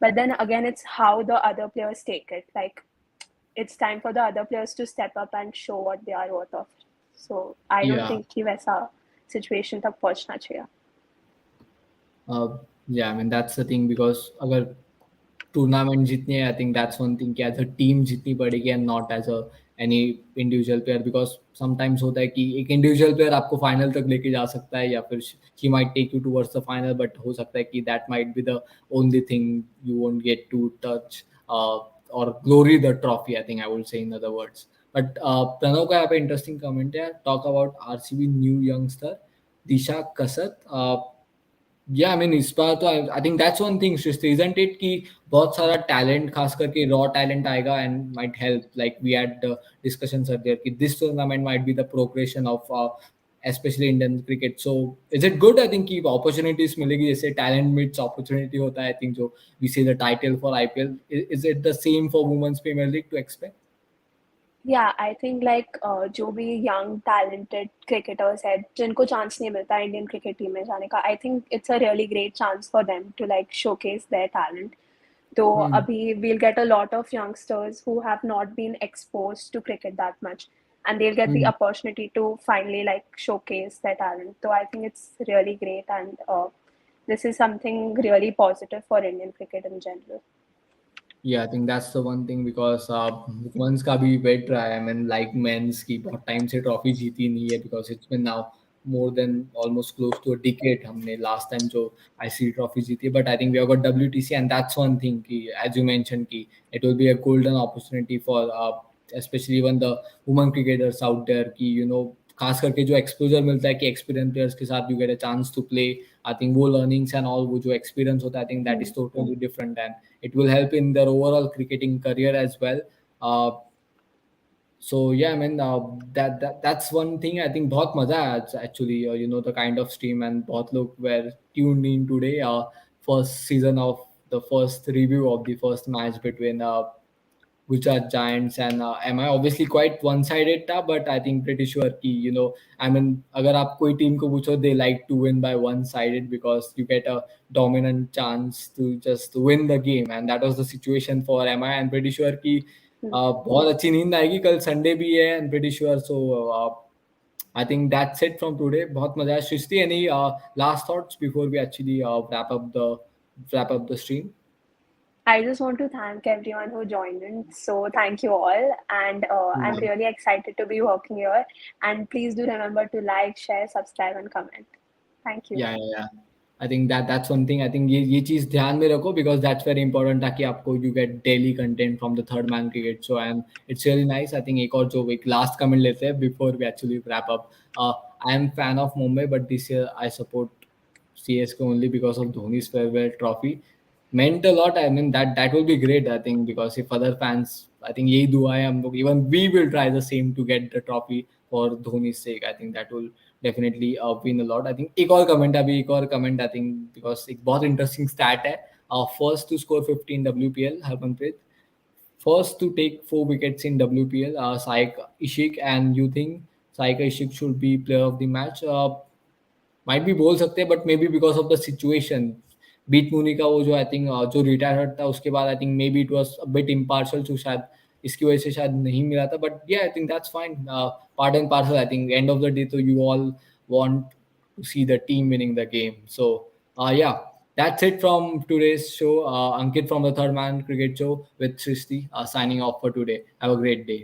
But then again, it's how the other players take it. Like it's time for the other players to step up and show what they are worth of. So I don't Yeah. think कि वैसा situation तक पहुंचना चाहिए. Uh, yeah, I mean that's the thing because अगर tournament जीतनी है I think that's one thing कि as a team जीतनी पड़ेगी and not as a any individual player because sometimes होता है कि एक इंडिविजुअल प्लेयर आपको फाइनल तक लेके जा सकता है या फिर he might take you towards the final but हो सकता है कि that might be the only thing you won't get to touch और glory the trophy I think I would say in other words but Pranav का यहाँ पे interesting comment है talk about RCB new youngster Disha Kasat yeah I mean इस बार तो I think that's one thing isn't it कि बहुत सारा टैलेंट खास करके रॉ टैलेंट आएगा and might help like we had discussions earlier कि this tournament might be the progression of especially Indian cricket. So is it good? I think कि opportunities मिलेगी जैसे talent meets opportunity होता है. I think जो we say the title for IPL is it the same for Women's Premier League to expect? Yeah, I think like जो भी young talented cricketers है जिनको chance नहीं मिलता Indian cricket team में जाने का, I think it's a really great chance for them to like showcase their talent. So Hmm. abhi we'll get a lot of youngsters who have not been exposed to cricket that much, and they'll get the Hmm. opportunity to finally like showcase their talent. So I think it's really great, and this is something really positive for Indian cricket in general. Yeah, I think that's the one thing because women's का भी wait रहा है. I mean, like men's की बहुत time से trophy जीती नहीं है because it's been now more than almost close to a decade हमने last time जो ICC ट्रॉफी जीती है. But I think we have got WTC and that's one thing कि as you mentioned कि it will be a golden opportunity for especially even the women cricketers out there कि खास करके जो exposure मिलता है कि एक्सपीरियंस प्लेयर्स के साथ you get a chance to play, I think वो लर्निंग्स एंड ऑल, वो जो एक्सपीरियंस होता है I think that is totally different and it will help in their overall cricketing career as well. So yeah, I mean that's one thing I think बहुत मजा आया actually, you know, the kind of stream and बहुत लोग were tuned in today, first season of the first review of the first match between Gujarat Giants and MI. Obviously quite one-sided था, but I think pretty sure कि, you know, I mean अगर आप कोई team को पूछो, they like to win by one-sided because you get a dominant chance to just win the game, and that was the situation for MI. I'm pretty sure कि बहुत अच्छी नींद आएगी, कल संडे भी है, I'm pretty sure. So I think that's it from today. बहुत मजा आया. Shrishti, any last thoughts before we actually wrap up the stream? I just want to thank everyone who joined in. So thank you all, and I'm really excited to be working here. And please do remember to like, share, subscribe, and comment. Thank you. Yeah. I think that's one thing. I think ये चीज ध्यान में रखो because that's very important ताकि आपको you get daily content from the third man cricket show, and it's really nice. I think एक और जो एक last comment लेते हैं before we actually wrap up. I am fan of Mumbai, but this year I support CSK only because of Dhoni's farewell trophy. Meant a lot. I mean that will be great. I think because if other fans, I think यही दुआ है हम लोग, even we will try the same to get the trophy for Dhoni's sake. I think that will definitely win a lot. I think एक और comment I think because एक बहुत interesting stat है. First to score 50 in WPL, Harmanpreet. First to take 4 wickets in WPL, Saik Ishik, and you think Saik Ishik should be player of the match? Might भी बोल सकते हैं, but may be because of the situation, Beth Mooney का वो जो I think जो retired था उसके बाद I think may be it was a bit impartial, जो शायद इसकी वजह से शायद नहीं मिला था, but yeah I think that's fine, part and parcel. I think end of the day तो you all want to see the team winning the game. So yeah, that's it from today's show. Ankit from the Third Man Cricket Show with Srishti, signing off for today. Have a great day.